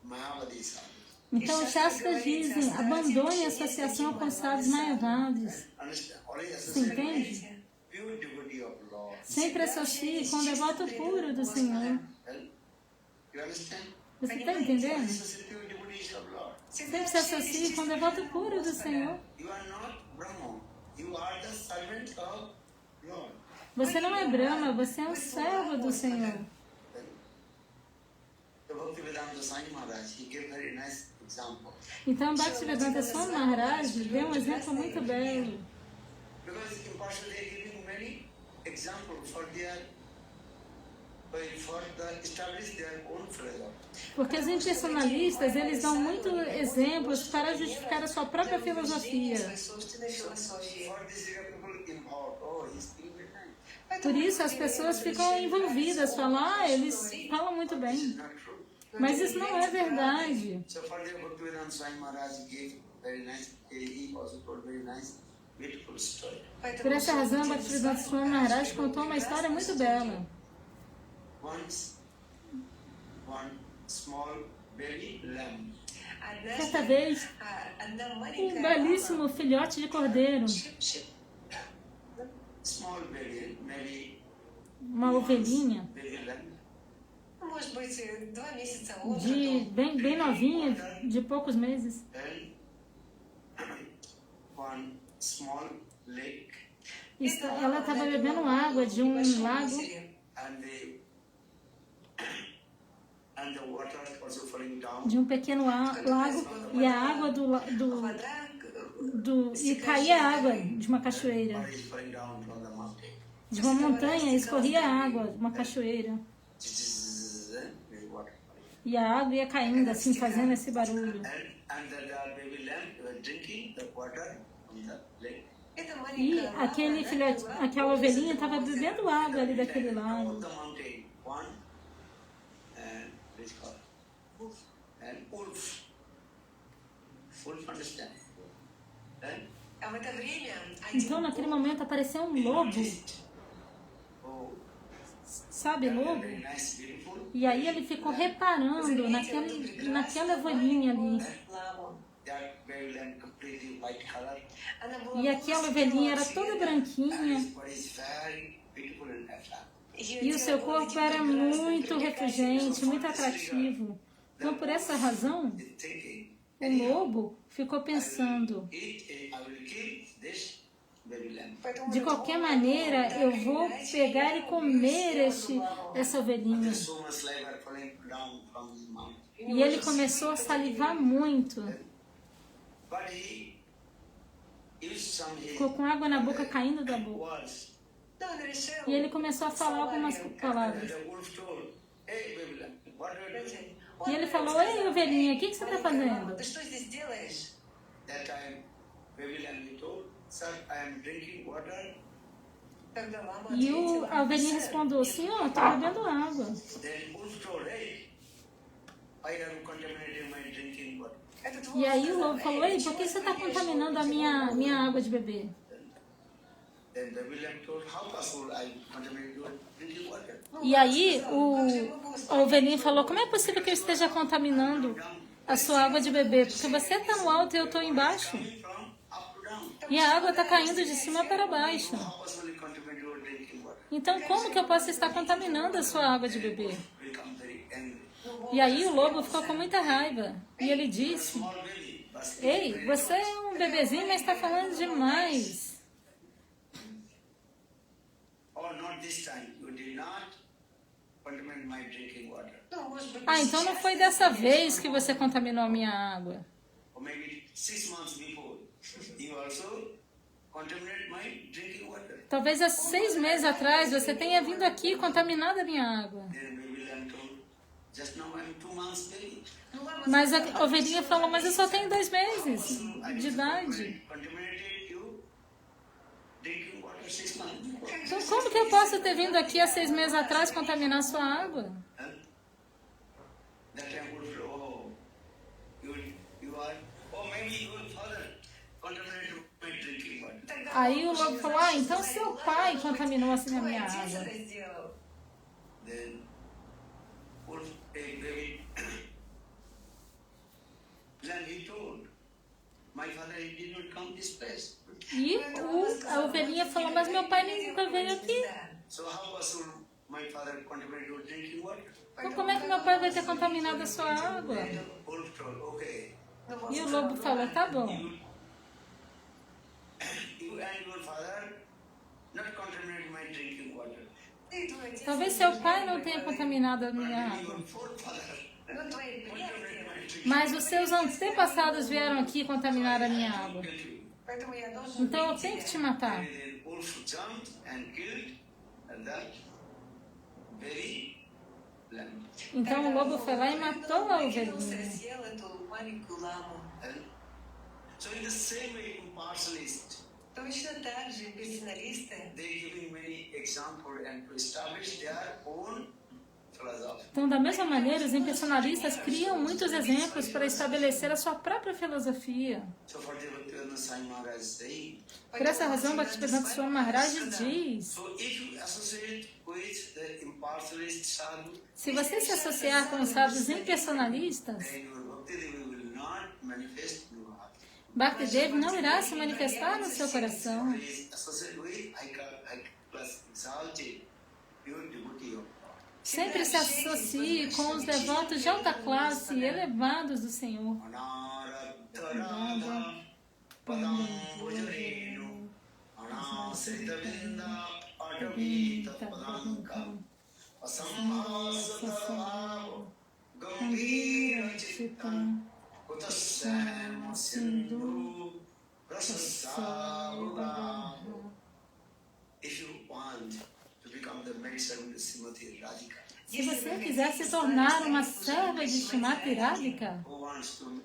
Speaker 2: Mayavadi sadhus.
Speaker 3: Então os Shastras dizem, abandone a associação com os sadhus Mayavadis.
Speaker 2: Understand? Always
Speaker 3: Você
Speaker 2: associate
Speaker 3: entende?
Speaker 2: pure devotee of Lord.
Speaker 3: Sempre associe com o devoto puro do Senhor.
Speaker 2: You understand?
Speaker 3: Você está entendendo?
Speaker 2: Associate pure devotees of Lord.
Speaker 3: Sempre se associe com o devoto puro do Senhor.
Speaker 2: You are not Brahma. You are the servant of Lord.
Speaker 3: Você não é Brahma, você é um servo do Senhor.
Speaker 2: The Bhaktivedanta Swami Maharaj, he gave very nice example.
Speaker 3: Então, Bhaktivedanta Swami Maharaj deu um exemplo muito belo.
Speaker 2: Because impartial they are giving many examples for the establish their own philosophy.
Speaker 3: Porque os impersonalistas, eles dão muitos exemplos para justificar a sua própria filosofia.
Speaker 2: For this people involved, oh, he's speaking very nice.
Speaker 3: Por isso as pessoas ficam envolvidas, falam, eles falam muito
Speaker 2: This is
Speaker 3: bem.
Speaker 2: not true.
Speaker 3: Mas isso não é verdade.
Speaker 2: So for the Bhaktivedanta Swami Maharaj gave very nice, he also told very nice, beautiful story.
Speaker 3: Por essa razão, Bhaktivedanta Swami Maharaj contou uma história muito bela.
Speaker 2: One small baby lamb.
Speaker 3: Certa vez, um belíssimo filhote de cordeiro,
Speaker 2: Small baby, maybe
Speaker 3: uma ovelhinha,
Speaker 2: baby lamb.
Speaker 1: Может быть, 2 месяца
Speaker 3: de bem novinha, de poucos meses.
Speaker 2: And one small lake,
Speaker 3: Ela estava bebendo água de um lago
Speaker 2: and the water also falling down.
Speaker 3: de um pequeno lago, e a água e caía água de uma cachoeira.
Speaker 2: Water is falling down from the mountain.
Speaker 3: De uma montanha escorria água de uma cachoeira.
Speaker 2: There's water falling.
Speaker 3: E a água ia caindo assim, fazendo esse barulho.
Speaker 2: And the baby lamb was drinking the water from the lake.
Speaker 3: E aquela ovelhinha estava bebendo água ali daquele lago.
Speaker 2: Of the mountain, one, let's call wolf. And wolf. Wolf understand?
Speaker 1: А в это время
Speaker 3: Então, naquele momento, apareceu um lobo,
Speaker 2: Oh,
Speaker 3: sabe, lobo?
Speaker 2: very nice, beautiful.
Speaker 3: E aí ele ficou reparando naquela ovelhinha ali.
Speaker 1: ламу.
Speaker 2: That baby lamb completely white color.
Speaker 1: Она была
Speaker 3: E aquela ovelhinha era toda branquinha.
Speaker 2: His body is very beautiful and attractive.
Speaker 3: E o seu corpo era muito refulgente, muito atrativo. Então, por essa razão,
Speaker 2: He's thinking,
Speaker 3: o lobo ficou pensando:
Speaker 2: I will kill this baby lamb.
Speaker 3: de qualquer maneira, eu vou pegar e comer essa ovelhinha.
Speaker 2: So much saliva falling down from his mouth.
Speaker 3: E ele começou a salivar muito.
Speaker 2: But he used some his
Speaker 3: Ficou com água na boca caindo da boca.
Speaker 2: words.
Speaker 1: Да, он решил.
Speaker 3: E ele começou a falar algumas
Speaker 2: And
Speaker 3: palavras.
Speaker 2: the wolf told, hey baby lamb, what are you doing?
Speaker 3: E ele falou: ei, ovelhinha, o que você está fazendo?
Speaker 1: Ты что здесь делаешь?
Speaker 2: That time, baby lamb he told, sir, I am drinking water.
Speaker 1: Тогда лама
Speaker 3: E
Speaker 1: ответила,
Speaker 3: a ovelhinha
Speaker 1: «Сэр,
Speaker 3: respondeu: senhor, estou bebendo água.
Speaker 2: Then wolf told, hey, why are you contaminating my drinking water?
Speaker 1: этот
Speaker 3: E aí o
Speaker 1: волк
Speaker 3: lobo
Speaker 1: сказал,
Speaker 3: falou:
Speaker 1: «Эй,
Speaker 3: ei, por
Speaker 1: почему
Speaker 3: que você está
Speaker 1: ты пьешь
Speaker 3: contaminando a
Speaker 1: воду?»
Speaker 3: minha água de beber?
Speaker 2: Then baby lamb told, how possible I contaminate your drinking water?
Speaker 3: E aí a ovelhinha falou: como é possível que eu esteja contaminando a sua água de beber? Porque você está no alto e eu estou embaixo.
Speaker 2: Coming from up to down.
Speaker 3: E a água está caindo de cima para baixo.
Speaker 2: How possible you contaminate your drinking water?
Speaker 3: Então, como que eu posso estar contaminando a sua água de beber?
Speaker 2: Become very angry.
Speaker 3: E aí o lobo ficou com muita raiva. E ele disse:
Speaker 2: Small baby, but
Speaker 3: ei, você é um bebezinho, mas está falando demais.
Speaker 2: oh, not this time. You did not contaminate my drinking water.
Speaker 1: Ну, может быть,
Speaker 3: Ah, então não foi dessa vez que você contaminou a minha água.
Speaker 2: Or maybe 6 months before, you also contaminate my drinking water.
Speaker 3: Talvez há 6 meses atrás você tenha vindo aqui e contaminado a minha água.
Speaker 2: Then baby lamb told, just now I'm 2 months baby.
Speaker 1: ну, лама
Speaker 3: Mas a ovelhinha falou: mas eu só tenho 2 meses de idade.
Speaker 2: Contaminated you drinking water 6 months before.
Speaker 3: Então como que eu posso ter vindo aqui há 6 meses atrás contaminar a sua água?
Speaker 2: Huh? That time would flow. You are, oh maybe your father contaminated my drinking water.
Speaker 1: Тогда
Speaker 3: Aí o
Speaker 1: волк
Speaker 3: lobo
Speaker 1: уже
Speaker 3: falou:
Speaker 1: знал,
Speaker 3: ah, então
Speaker 1: что
Speaker 3: seu
Speaker 1: твой
Speaker 3: pai contaminou assim a
Speaker 1: твой
Speaker 3: minha
Speaker 1: отец
Speaker 3: água.
Speaker 1: это сделал.
Speaker 2: Then wolf, hey baby, then he told, my father he did not come this place.
Speaker 3: E a ovelhinha falou: mas meu pai nunca veio aqui.
Speaker 2: So how possible my father contaminated your drinking water?
Speaker 3: Então como é que meu pai vai ter contaminado a sua água?
Speaker 2: Wolf told, okay,
Speaker 3: E o lobo falou: tá bom.
Speaker 2: you you and your father not contaminate my drinking water.
Speaker 1: Ты и твой отец
Speaker 3: Talvez seu pai não tenha contaminado a minha
Speaker 2: Maybe
Speaker 3: água,
Speaker 2: your forefather
Speaker 1: но твои
Speaker 2: contaminate
Speaker 1: предки.
Speaker 2: my drinking
Speaker 3: mas os seus antepassados vieram aqui contaminar a minha água.
Speaker 2: water.
Speaker 1: Поэтому я должен
Speaker 3: Então eu
Speaker 1: убить
Speaker 3: tenho que te
Speaker 1: тебя.
Speaker 3: matar.
Speaker 2: And then wolf jumped and killed that very lamb.
Speaker 3: Então o lobo foi lá e matou a
Speaker 1: Выкинулся,
Speaker 3: ovelhinha.
Speaker 1: съел эту маленькую ламу.
Speaker 2: And so in the same way, impartialists,
Speaker 1: Точно так же персоналисты,
Speaker 2: they giving many example and to establish their own philosophy.
Speaker 3: Então, da mesma maneira, os impersonalistas criam muitos exemplos para estabelecer a sua própria filosofia.
Speaker 2: So for the Bhaktivedanta Swami Maharaj saying,
Speaker 3: Por essa razão, Bhaktivedanta Swami Maharaj diz:
Speaker 2: so if you associate with the impassionalist sadhu,
Speaker 3: se você se associar com os sábios impersonalistas,
Speaker 2: then your Bhakti will not manifest in your heart.
Speaker 3: Bhaktidev não irá se manifestar no seu coração.
Speaker 2: Please associate with high class exalted, pure devotee of God.
Speaker 3: Sempre se associe com os devotos de alta classe e elevados do Senhor.
Speaker 2: Anaradharada padam bhujarenu anasritavinda atavita padankam asamhasatavav gambhira chittam kutasya sindhu rasasavugam. If you want to become the maidservant of Srimati Radhika,
Speaker 3: Se você quiser se tornar uma serva de Srimati Radhika,
Speaker 2: who wants to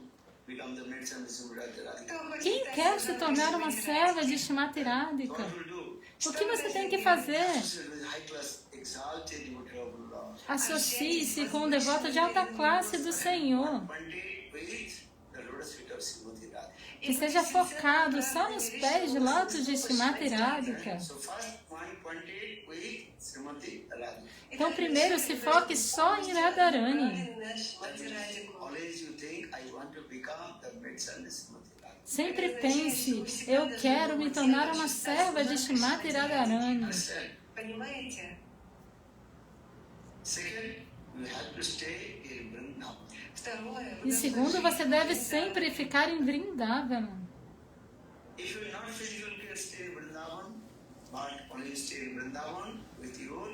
Speaker 2: become the maidservant of Srimati Radhika?
Speaker 3: quem quer se tornar uma serva de Srimati Radhika,
Speaker 2: What will do?
Speaker 3: o que você tem que fazer?
Speaker 2: Associate with high class exalted devotee of Lord.
Speaker 3: Associe-se com um devoto de alta classe do Senhor,
Speaker 2: Pandit with the lotus feet of Srimati Radhika.
Speaker 3: que seja focado só nos pés de lótus de Srimati Radhika.
Speaker 2: So first one Pandit with Srimati Radhika.
Speaker 3: Então, primeiro, se foque só em Radharani.
Speaker 2: Always you think I want to become the maidservant of Srimati Radhika.
Speaker 3: Sempre pense, eu quero me tornar uma serva de Srimati Radharani.
Speaker 2: Understand?
Speaker 1: Понимаете?
Speaker 2: Second, you have to stay in Vrindavan.
Speaker 1: Второе.
Speaker 3: E segundo, você deve sempre ficar em Vrindavana.
Speaker 2: If you not physically can stay in Vrindavan, but only stay in Vrindavan with your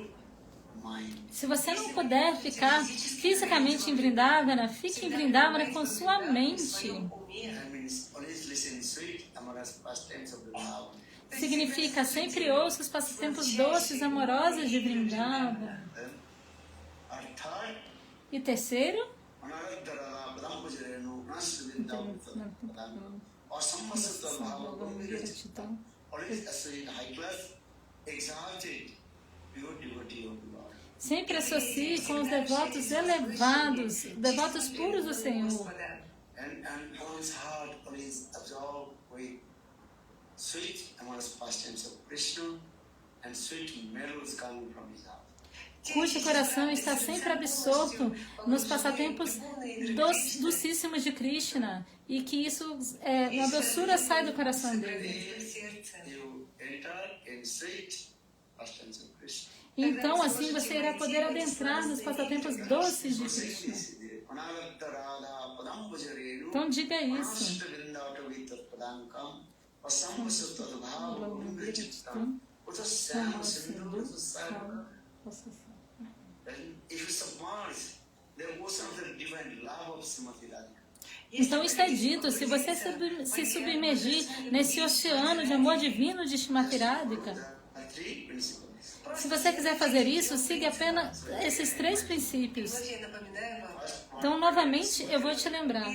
Speaker 2: mind.
Speaker 3: Se você não puder ficar fisicamente em Vrindavana, fique em Vrindavana com sua mente.
Speaker 2: That means always listen sweet, amorous pastimes of Vrindavan.
Speaker 3: Significa sempre ouça os passatempos doces, amorosos de Vrindavana.
Speaker 2: Then, or third,
Speaker 3: E terceiro,
Speaker 2: Anaradharada Padampujarenu Nasvidam Padam or Sammasata Bhava Gambhira Chittam. Always associate high class, exalted, pure devotee of Lord.
Speaker 3: sempre associe com os devotos elevados, devotos puros do Senhor.
Speaker 2: And one's heart always absorbed with sweet amorous pastimes of Krishna and sweet melodies coming from his heart.
Speaker 3: Cujo coração está sempre absorto nos passatempos docíssimos de Krishna e que isso, uma doçura sai do coração dele.
Speaker 2: You enter in sweet pastimes of Krishna.
Speaker 3: Então, assim, você irá poder adentrar nos passatempos doces de Krishna. Então, diga isso.
Speaker 2: If you submerge the ocean of the divine love of Srimati Radhika,
Speaker 3: Então está dito, se você se submergir nesse oceano de amor divino de Srimati Radhika,
Speaker 2: there are three principles.
Speaker 3: se você quiser fazer isso, siga apenas esses 3 princípios.
Speaker 1: Вот я напоминаю вам.
Speaker 3: Então, novamente, eu vou te lembrar.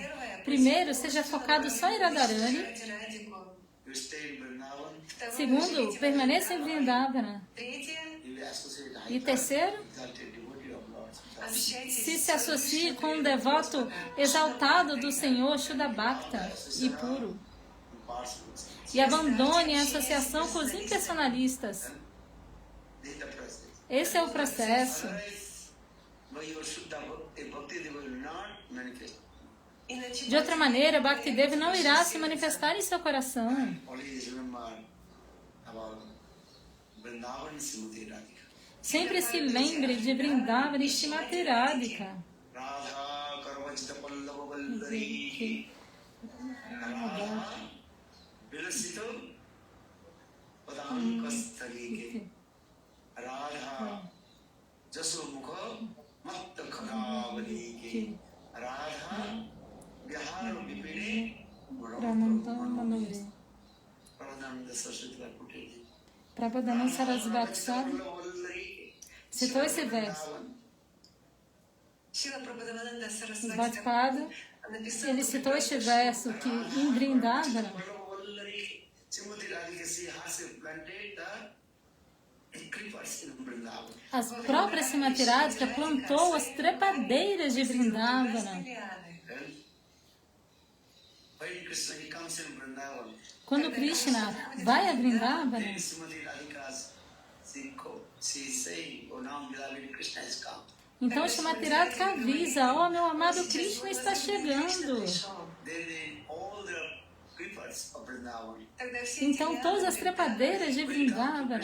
Speaker 3: Primeiro, seja focado só em Radharani.
Speaker 1: Радику.
Speaker 2: You stay in Vrindavan,
Speaker 3: Segundo, permaneça em Vrindavana.
Speaker 1: Третье.
Speaker 2: you will associate
Speaker 3: E
Speaker 2: high
Speaker 3: terceiro,
Speaker 2: exalted devotee of Lord.
Speaker 3: se associe com um devoto exaltado do Senhor Shuddha Bhakta e puro. E abandone a associação com os impersonalistas.
Speaker 2: This is the process.
Speaker 3: Esse é o processo.
Speaker 2: But your Shuddha Bhakti they will not manifest.
Speaker 1: Иначе
Speaker 3: De outra maneira, Bhaktidev não irá se manifestar em seu coração.
Speaker 2: Always remember about Vrindavan Srimati Radhika.
Speaker 3: Sempre se lembre de Vrindavana e Srimati Radhika.
Speaker 2: Radha Karvachita Pallava Vallari Radha Vilasita Padankastari ke Radha Jasumukha Matta Khagavali ke Radha Bihar Vipine
Speaker 3: Ramantam Manore.
Speaker 2: Pradhananda Saraswati Putri.
Speaker 3: Prabhupada Sarasvati Swami citou esse verso.
Speaker 1: Шрила Прабхавананда Сарасвати
Speaker 3: Bhattipada,
Speaker 1: написал,
Speaker 3: ele citou este verso que em Vrindavana as próprias Srimati Radhika plantou as trepadeiras de Vrindavana. Quando Krishna vai a Vrindavana, então Srimati Radhika avisa: ó, meu amado Krishna está chegando. Então todas as trepadeiras de Vrindavana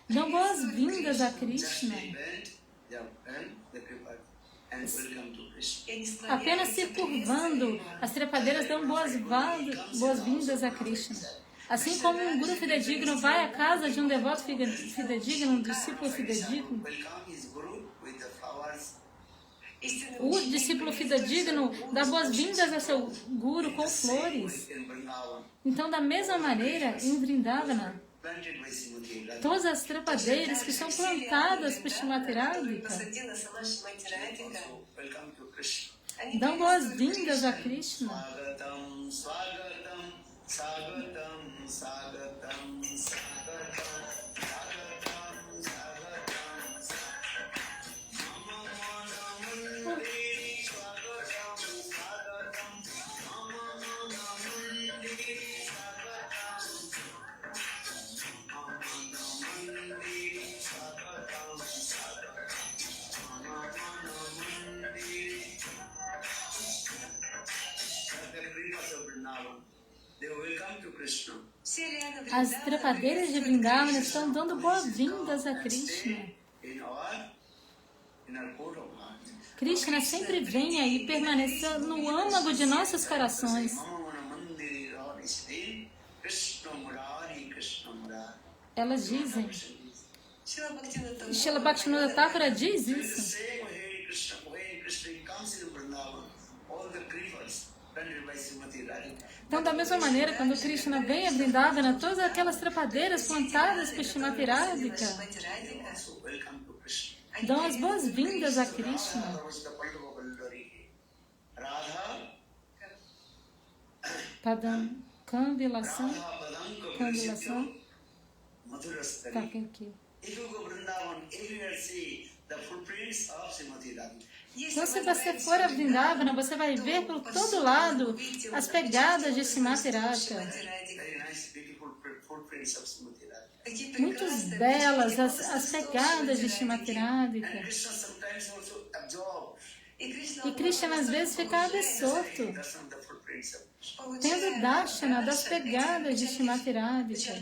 Speaker 3: dão boas-vindas a Krishna. Apenas se curvando, as trepadeiras dão boas-vindas a Krishna. Assim como um guru fidedigno vai à casa de um devoto fidedigno, um discípulo fidedigno, o discípulo fidedigno dá boas-vindas a seu guru com flores. Então, da mesma maneira, em Vrindavana, todas as trepadeiras que são plantadas por Srimati Radhika dão boas-vindas a Krishna. As trepadeiras de Vrindavana estão dando boas-vindas a Krishna. Krishna sempre vem aí permanecer no âmago de nossos corações. Elas dizem, Srila Bhaktivinoda Thakura diz isso. Então, da mesma maneira, quando Krishna vem a Vrindavana, todas aquelas trepadeiras plantadas por Srimati Radhika dão as boas-vindas a Krishna. Padam Kambilação. Tá aqui. Então, se você for a Vrindavana, você vai ver por todo lado as pegadas de Srimati Radhika. Muito belas as pegadas de Srimati Radhika. E Krishna às vezes fica absorto, tendo darshana das pegadas de Srimati Radhika.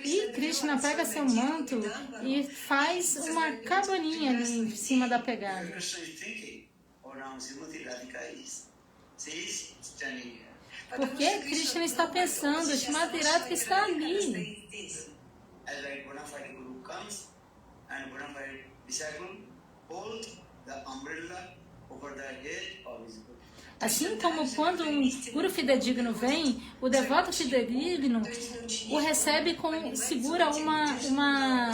Speaker 3: E Krishna pega seu manto e faz uma cabaninha ali em cima da pegada. Porque Krishna está pensando, Srimati Radhika está ali. Assim como quando um guru fidedigno vem, o devoto fidedigno o recebe com, segura uma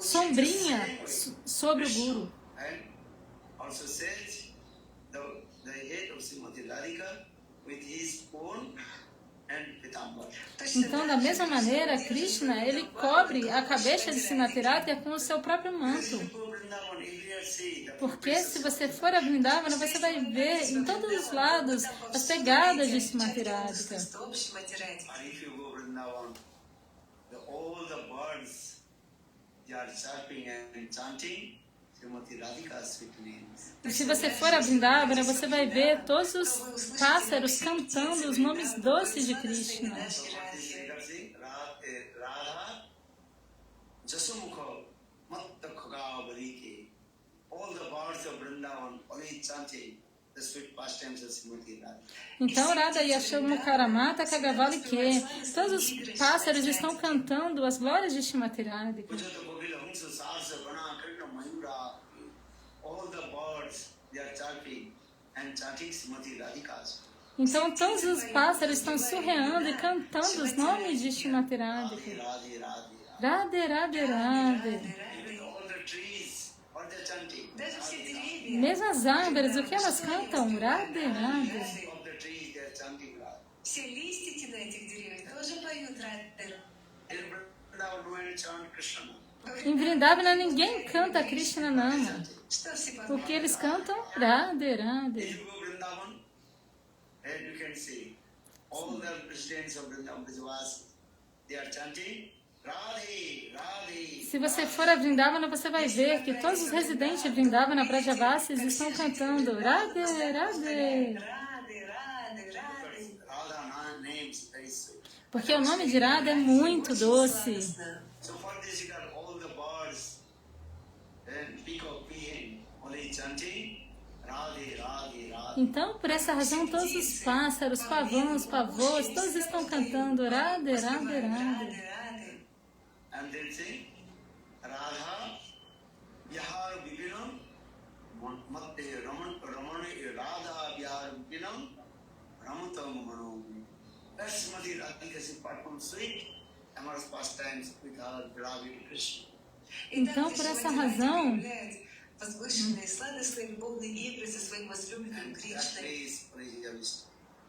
Speaker 3: sombrinha sobre o guru. Então, da mesma maneira, Krishna, ele cobre a cabeça de Srimati Radhika com o seu próprio manto. Porque se você for a Vrindavana, você vai ver em todos os lados as pegadas de Srimati Radhika. E se você for a Vrindavana, você vai ver todos os pássaros cantando os nomes doces de Krishna.
Speaker 2: all the birds of Vrindavan only chanting the sweet pastimes of Srimati Radha.
Speaker 3: Então, Radha Yashomukaramata Kagavali que todos os pássaros estão cantando as glórias de Srimati Radhika.
Speaker 2: Pujata Gopila Humsa Sarsa Gana Krishna Mayura, all the birds they are chanting and chanting Srimati Radhika's.
Speaker 3: Então, todos os pássaros estão surreando e cantando os nomes de Srimati Radhika.
Speaker 2: Radhe, Radhe,
Speaker 3: Radhe, Radhe, Radhe.
Speaker 2: all the trees, what they are chanting.
Speaker 1: Даже все деревья.
Speaker 3: Mesmo as árvores, o que elas cantam? Radhe, Radhe.
Speaker 2: Of the trees they are chanting Radhe.
Speaker 1: Все листики на этих деревьях тоже поют Радhe.
Speaker 2: In Vrindavan, no one chant Krishna.
Speaker 3: Em Vrindavana ninguém canta Krishna Nama.
Speaker 1: Что все
Speaker 3: O que eles cantam? Radhe,
Speaker 2: If
Speaker 3: Radhe.
Speaker 2: you go Vrindavan, and you can see all the residents of Vrindavan Brajavasi, they are chanting Radhe, Radhe.
Speaker 3: Se você for a Vrindavana, você vai ver que todos os residentes de Vrindavana, Brajavasis, estão cantando Radhe, Radhe.
Speaker 1: Radhe, Radhe, Radhe.
Speaker 2: Radha name is very sweet.
Speaker 3: Porque o nome de Radha é muito doce.
Speaker 2: So for this you got all the birds and peacock peeing, only chanting Radhe, Radhe, Radhe.
Speaker 3: Então, por essa razão, todos os pássaros, pavãos, pavôs, todos estão cantando Radhe, Radhe, Radhe.
Speaker 2: And then say Radha Vihar Vipinam Matte Ramani Radha Vihar Vipinam Ramutam Manomi. That's Srimati Radhika's performed sweet amorous pastimes with her beloved Krishna.
Speaker 3: Então, por essa razão,
Speaker 1: возвышенные сладостные любовные игры со своим возлюбленным
Speaker 2: That
Speaker 1: Кришной.
Speaker 2: place Pariyavist.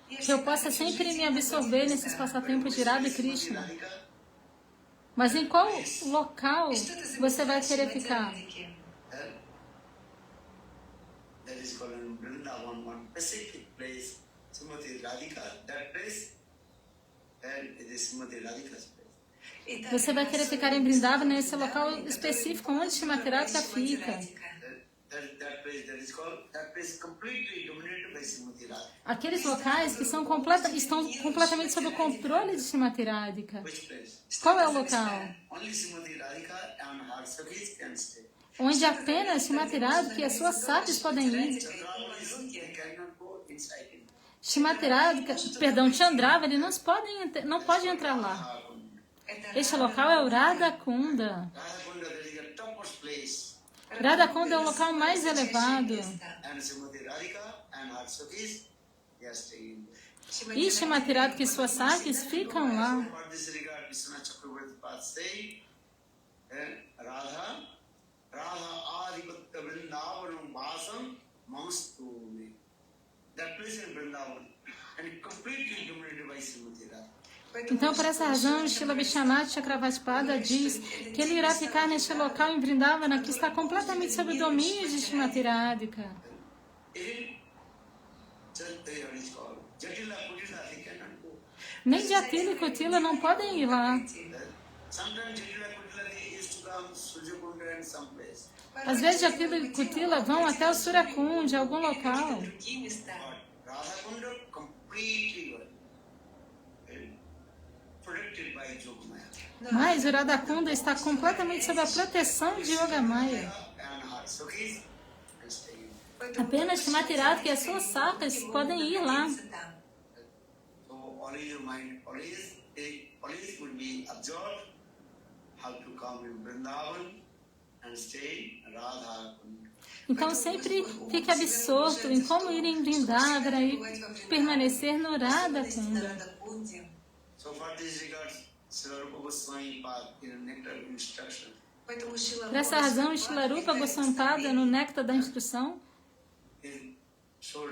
Speaker 3: que eu possa sempre me absorver nesses passatempos de Radha e Krishna. Mas em qual local você vai querer ficar?
Speaker 2: That is called in Vrindavan, one specific place, Srimati Radhika, that place, and it is Srimati Radhika's place.
Speaker 3: Você vai querer ficar em Vrindavana, nesse local específico onde Srimati Radhika fica.
Speaker 2: That place is completely dominated by Srimati Radhika.
Speaker 3: Aqueles locais que estão completamente sob o controle de Srimati Radhika.
Speaker 2: Which place?
Speaker 3: Qual é o local?
Speaker 2: Only Srimati Radhika and her Sakhis can stay.
Speaker 3: Onde apenas Srimati Radhika e as suas sábias podem ir.
Speaker 2: Chandravali, they cannot go inside him.
Speaker 3: Srimati Radhika, perdão, Chandravali não pode entrar lá. Este local é o Radha Kunda.
Speaker 2: Radhakunda, that is the topmost place.
Speaker 3: Radha Kunda é o local mais elevado.
Speaker 2: And Srimati Radhika and her Sakhis, they are staying.
Speaker 3: E Srimati Radhika e suas sábias ficam lá.
Speaker 2: For this regard, Vishwanath Chakravarti Pad say, Radha Adipatya Vrindavanam Vasam Mamastumi. That place in Vrindavan and completely dominated by Srimati Radha.
Speaker 3: Então, por essa razão, Srila Vishwanath Chakravarti diz que ele irá ficar neste local em Vrindavana que está completamente sob o domínio de Srimati Radhika.
Speaker 2: Jatila Kutila, they cannot go.
Speaker 3: Nem Jatila e Kutila não podem ir lá.
Speaker 2: Sometimes Jatila Kutila, they used to come Surjakunda and some place.
Speaker 3: Às vezes Jatila e Kutila vão até o Surakund, algum local.
Speaker 2: But Radhakunda completely protected by Yogamaya.
Speaker 3: Mas o Radha Kunda está completamente sob a proteção de Yogamaya.
Speaker 2: And her Sakhis can stay in.
Speaker 3: Apenas Srimati Radhika e as suas sakas podem ir lá.
Speaker 2: So always your mind, always will be absorbed how to come in Vrindavan and stay in Radha Kunda.
Speaker 3: Então sempre fique absorto em como ir em Vrindavana e permanecer no Radha Kunda.
Speaker 2: So for this regard, Srila Rupa Goswami Pad in the Nectar of Instruction,
Speaker 3: Por essa razão, Srila Rupa Goswami no Néctar da Instrução,
Speaker 2: he showed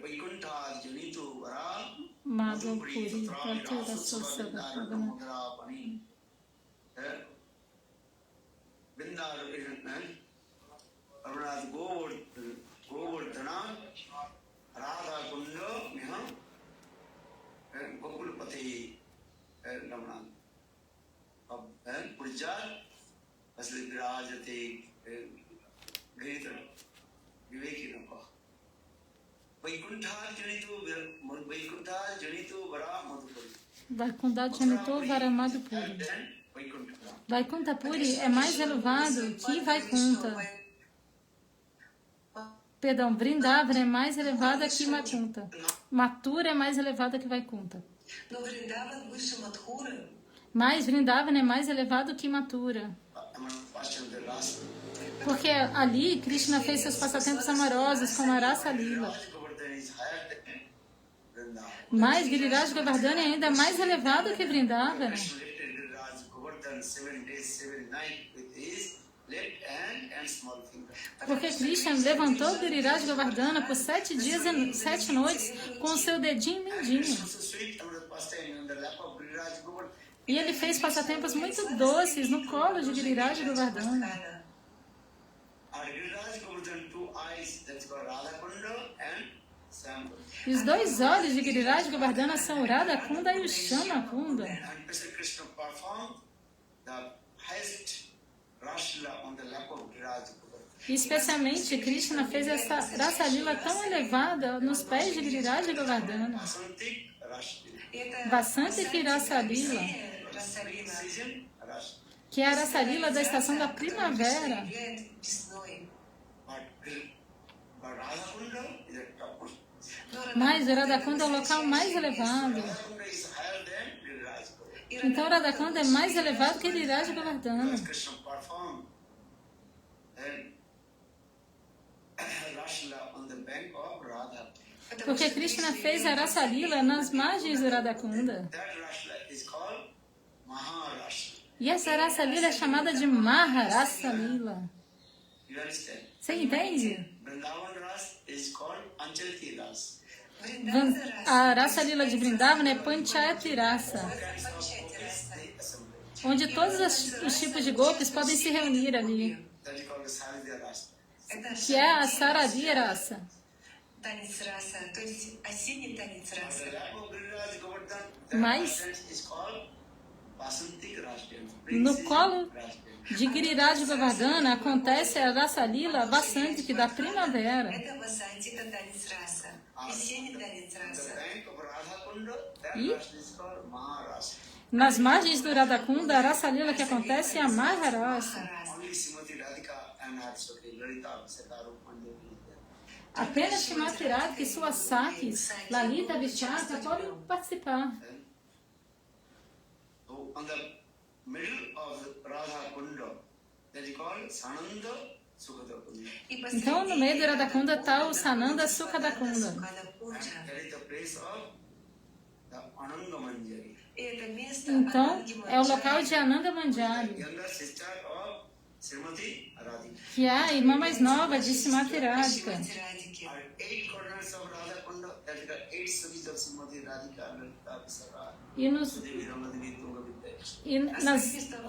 Speaker 2: Vaikuntha Janitu Vara
Speaker 3: Madhupuri, Pratura Sosava Bhavana.
Speaker 2: Vindar Arunad Govardhana Radha Kunda Miha Gopulpati Ramana Pujjar Asli Virajate Grita Viveki Napa Vaikuntha Janitu Vara Madhupuri.
Speaker 3: Vaikunta Janitu Vara Madhupuri.
Speaker 2: Then Vaikuntha.
Speaker 3: Vaikuntha Puri é mais elevado que Vaikunta. Perdão, Vrindavana é mais elevada que Matunta. Mathura é mais elevada que Vaikunta.
Speaker 1: Но Вриндаван выше Мадхуры.
Speaker 3: Mas Vrindavana é mais elevado que Mathura. Porque ali Krishna fez seus passatempos amorosos como a Rasa Lila. Mas Giriraj Govardhana é ainda mais elevado que Vrindavana. Porque Krishna levantou Giriraj Govardhana por 7 dias e 7 noites com o seu dedinho mindinho. E ele fez passatempos muito doces no colo de Giriraj Govardhana. E os 2 olhos de Giriraj Govardhana são o Radha Kunda e o Shama Kunda. E especialmente Krishna fez essa Rasa Lila tão elevada nos pés de Giriraj Govardhana. Vasanti Rasa Lila, que é a Rasa Lila da estação da primavera. Mas o Radha Kunda é o local mais elevado. Então o Radha Kunda é mais elevado que Giriraj Govardhana. Porque Krishna fez a Rasa Lila nas margens do Radha Kunda. E essa Rasa Lila é chamada de Maharasa Lila. Você entende? A Rasa Lila de Vrindavana é Panchayati Rasa, onde todos os tipos de gopis podem se reunir ali, que é a Saradiya Rasa. Mas no colo de Giriraj Govardhana acontece a Rasa Lila Vasanti da primavera. E nas margens do Radha Kunda, a Rasa Lila que acontece é a Maharasa. Apenas Shrimati Radhika e suas sakis, Lalita Vishaka, podem participar. Então, no meio do Radha Kunda está o Sananda Sukhada Kunda. Então, é o local de Ananda Manjari, que é a irmã mais nova de Srimati Radhika. E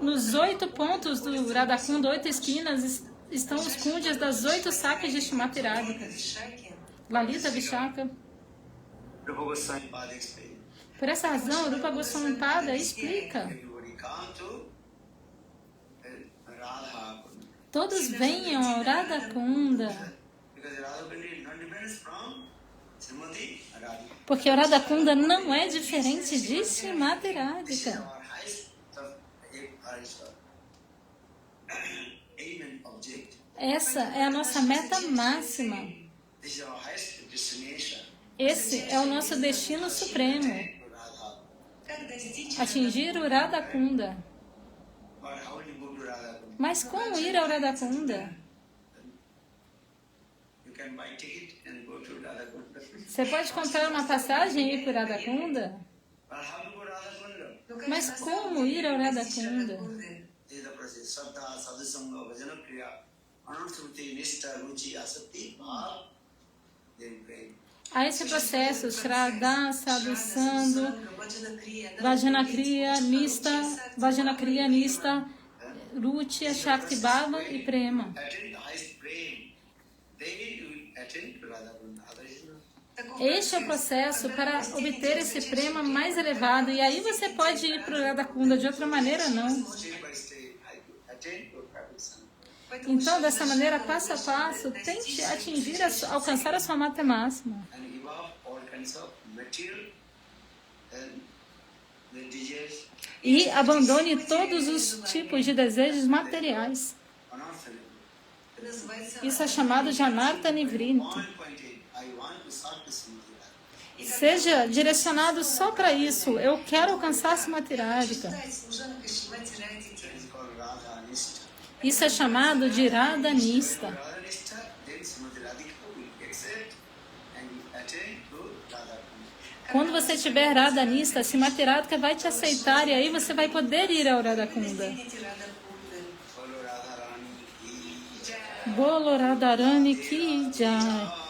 Speaker 3: nos 8 pontos do Radha Kunda, 8 esquinas, estão os kunjas das 8 sakas de Srimati Radhika. Lalita Vishaka. Por essa razão, Rupa Goswami Pada explica: todos venham ao Radha Kunda, porque o Radha Kunda não é diferente de Srimati Radhika. Essa é a nossa meta máxima. Esse é o nosso destino supremo. Atingir o Radha Kunda. Mas como ir ao Radha Kunda? Você pode comprar uma passagem e ir para o Radha Kunda? Mas como ir ao Radha Kunda? Há esse processo: Shraddha, Sadhusanga, Vajanakriya, Nista, Ruchi, Shakti Bhava e Prema. Este é o processo para obter esse prema mais elevado. E aí você pode ir para o Radha Kunda, de outra maneira não. Então, dessa maneira, passo a passo, tente atingir, alcançar a sua meta máxima. E abandone todos os tipos de desejos materiais.
Speaker 1: называется
Speaker 3: Isso é chamado de Anarta Nivrinti.
Speaker 2: Point pointed. I want to serve this Mudra.
Speaker 1: И когда
Speaker 3: Seja direcionado só para isso. Eu quero alcançar Srimati Radhika.
Speaker 1: стать служанкой Шримати Радхики.
Speaker 2: It is called Radha Nishta.
Speaker 3: Isso é chamado de Radhanista.
Speaker 2: Radha Nishta, then Srimati Radhika will accept and attain to Radha Kunda.
Speaker 3: Quando você tiver Radhanista, Srimati Radhika vai te aceitar e aí você vai poder ir ao Radhakunda.
Speaker 1: Достигнете Радхакунды.
Speaker 2: Follow Radha Rani ki jai.
Speaker 3: Bolo Radharani ki jai.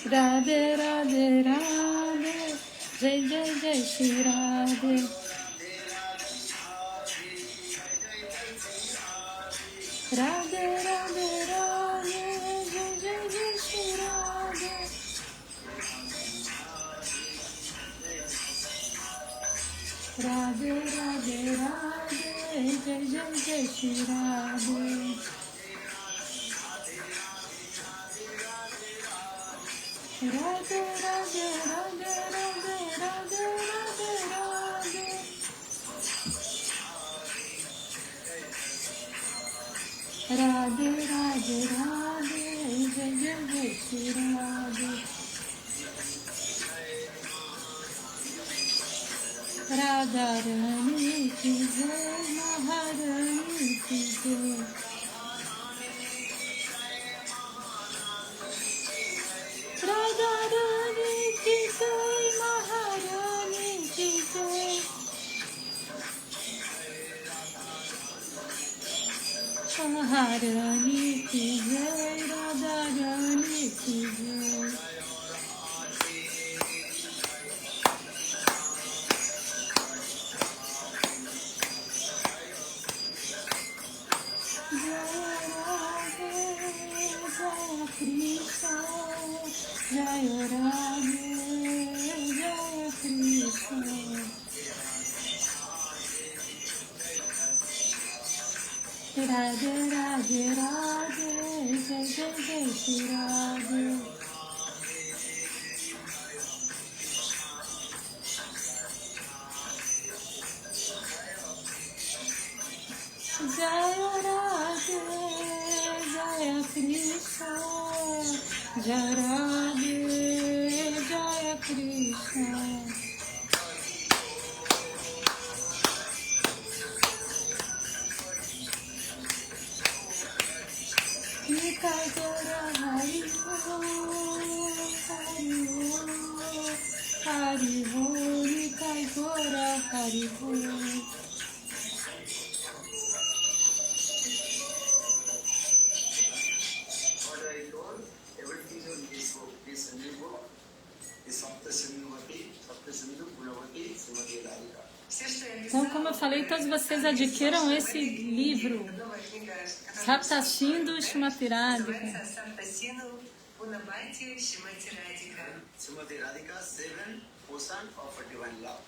Speaker 3: Radhe Radhe Radhe, Jai Jai Jai Shri Radhe. Radhe Radhe Radhe, Jai Jai Jai Shri Radhe. Radhe Radhe Radhe, Jai Jai Jai Shri Radhe. Radhe Radhe Radhe Radhe Radhe Radhe Radhe. Radhe Radhe Radhe, Jai Jai Jai Shri Radhe. Radharani ki jai, Maharani ki jai. Radharani ki jai, Maharani ki jai. Maharani ki jai, Radharani ki jai. Jaya Radhe, Jaya Krishna. Radhe Radhe Radhe, Jai Jai Jai Shri Radhe. Jaya Radhe, Jaya Krishna. Jaya Radhe, Jaya Krishna. Nitai Gora Hari Ho, Hari Ho, Hari Ho, Nitai Gora Hari Ho.
Speaker 2: What I told, everything is in this book. This new book is Sapta Sindhuvati, Gunavati, Srimati Radhika.
Speaker 1: Все, что я
Speaker 3: Então,
Speaker 1: писала,
Speaker 3: como eu falei, todos vocês adquiram esse livro,
Speaker 1: новая книга, которая
Speaker 3: Saptasindhu Srimati Radhika.
Speaker 1: называется Саптасину Гунавати Шримати Радхика.
Speaker 2: Srimati Radhika, 7 ocean of divine love.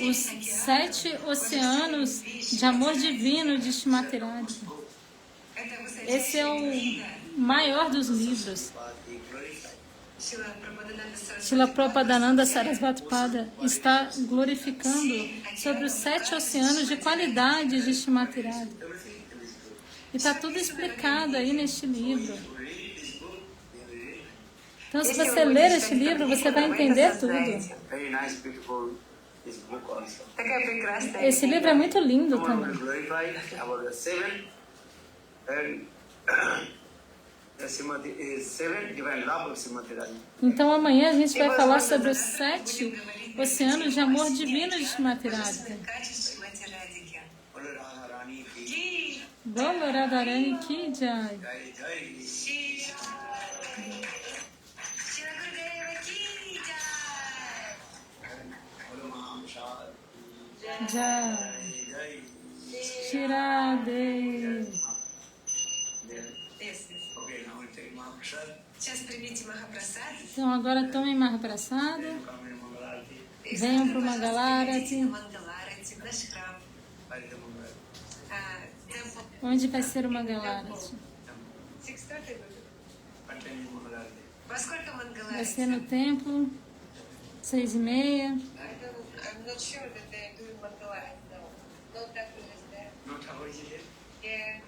Speaker 3: Os 7 oceanos de amor divino de Srimati Radhika.
Speaker 1: Это высочайшая
Speaker 3: Esse é o
Speaker 1: книга.
Speaker 3: maior dos livros.
Speaker 2: Bhakti glorified.
Speaker 1: Шрила Прабхупада Сарасвати
Speaker 3: Shila Prabhupadananda Sarasvati Pada está glorificando sobre os 7 oceanos de qualidade de Srimati Radhika.
Speaker 2: Everything in this book.
Speaker 3: E está tudo explicado aí neste livro.
Speaker 2: You read this book, you read.
Speaker 3: Então, se você ler este livro, você vai entender tudo.
Speaker 2: Very nice, beautiful this book also.
Speaker 1: Такая прекрасная
Speaker 3: Esse livro é muito lindo
Speaker 2: Someone will
Speaker 3: também.
Speaker 2: glorify about the 7 and the Srimati is 7 divine love of Srimati Radhika.
Speaker 3: Então, amanhã a gente vai falar sobre os 7 oceanos de amor divino de Srimati Radhika.
Speaker 1: качеств Шримати Радхики.
Speaker 2: Bolo Radha Rani ki
Speaker 1: И
Speaker 3: Bolo Radharani ki jai.
Speaker 2: jai jai.
Speaker 1: Шрила Гурудева ки джай.
Speaker 2: Bolo Mahamsha
Speaker 3: Jai.
Speaker 2: ki jai.
Speaker 3: Shirade.
Speaker 1: Yes, yes.
Speaker 2: Okay, now we take Mahamsha.
Speaker 1: Сейчас примите Махапрасад.
Speaker 3: Então, agora tomem Mahaprasada.
Speaker 2: Come in Mangalarti.
Speaker 3: Venham pro Mangalarati.
Speaker 1: Мангаларати, в наш храм.
Speaker 2: Parita Mangalarti.
Speaker 1: Темпл.
Speaker 3: Onde vai ser o Mangalarati?
Speaker 1: 6:30 будет.
Speaker 2: Attend Mangalarti.
Speaker 1: Во сколько
Speaker 3: Vai
Speaker 1: Мангаларати?
Speaker 3: ser no templo, 6:30.
Speaker 1: I'm not sure that they're doing Mangalati now. Not that much there.
Speaker 2: No Thakur is here.
Speaker 1: Yeah.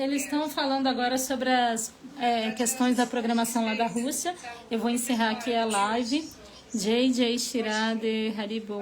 Speaker 3: eles estão falando agora sobre as questões da programação lá da Rússia. Eu vou encerrar aqui a live. JJ Shirade Haribo.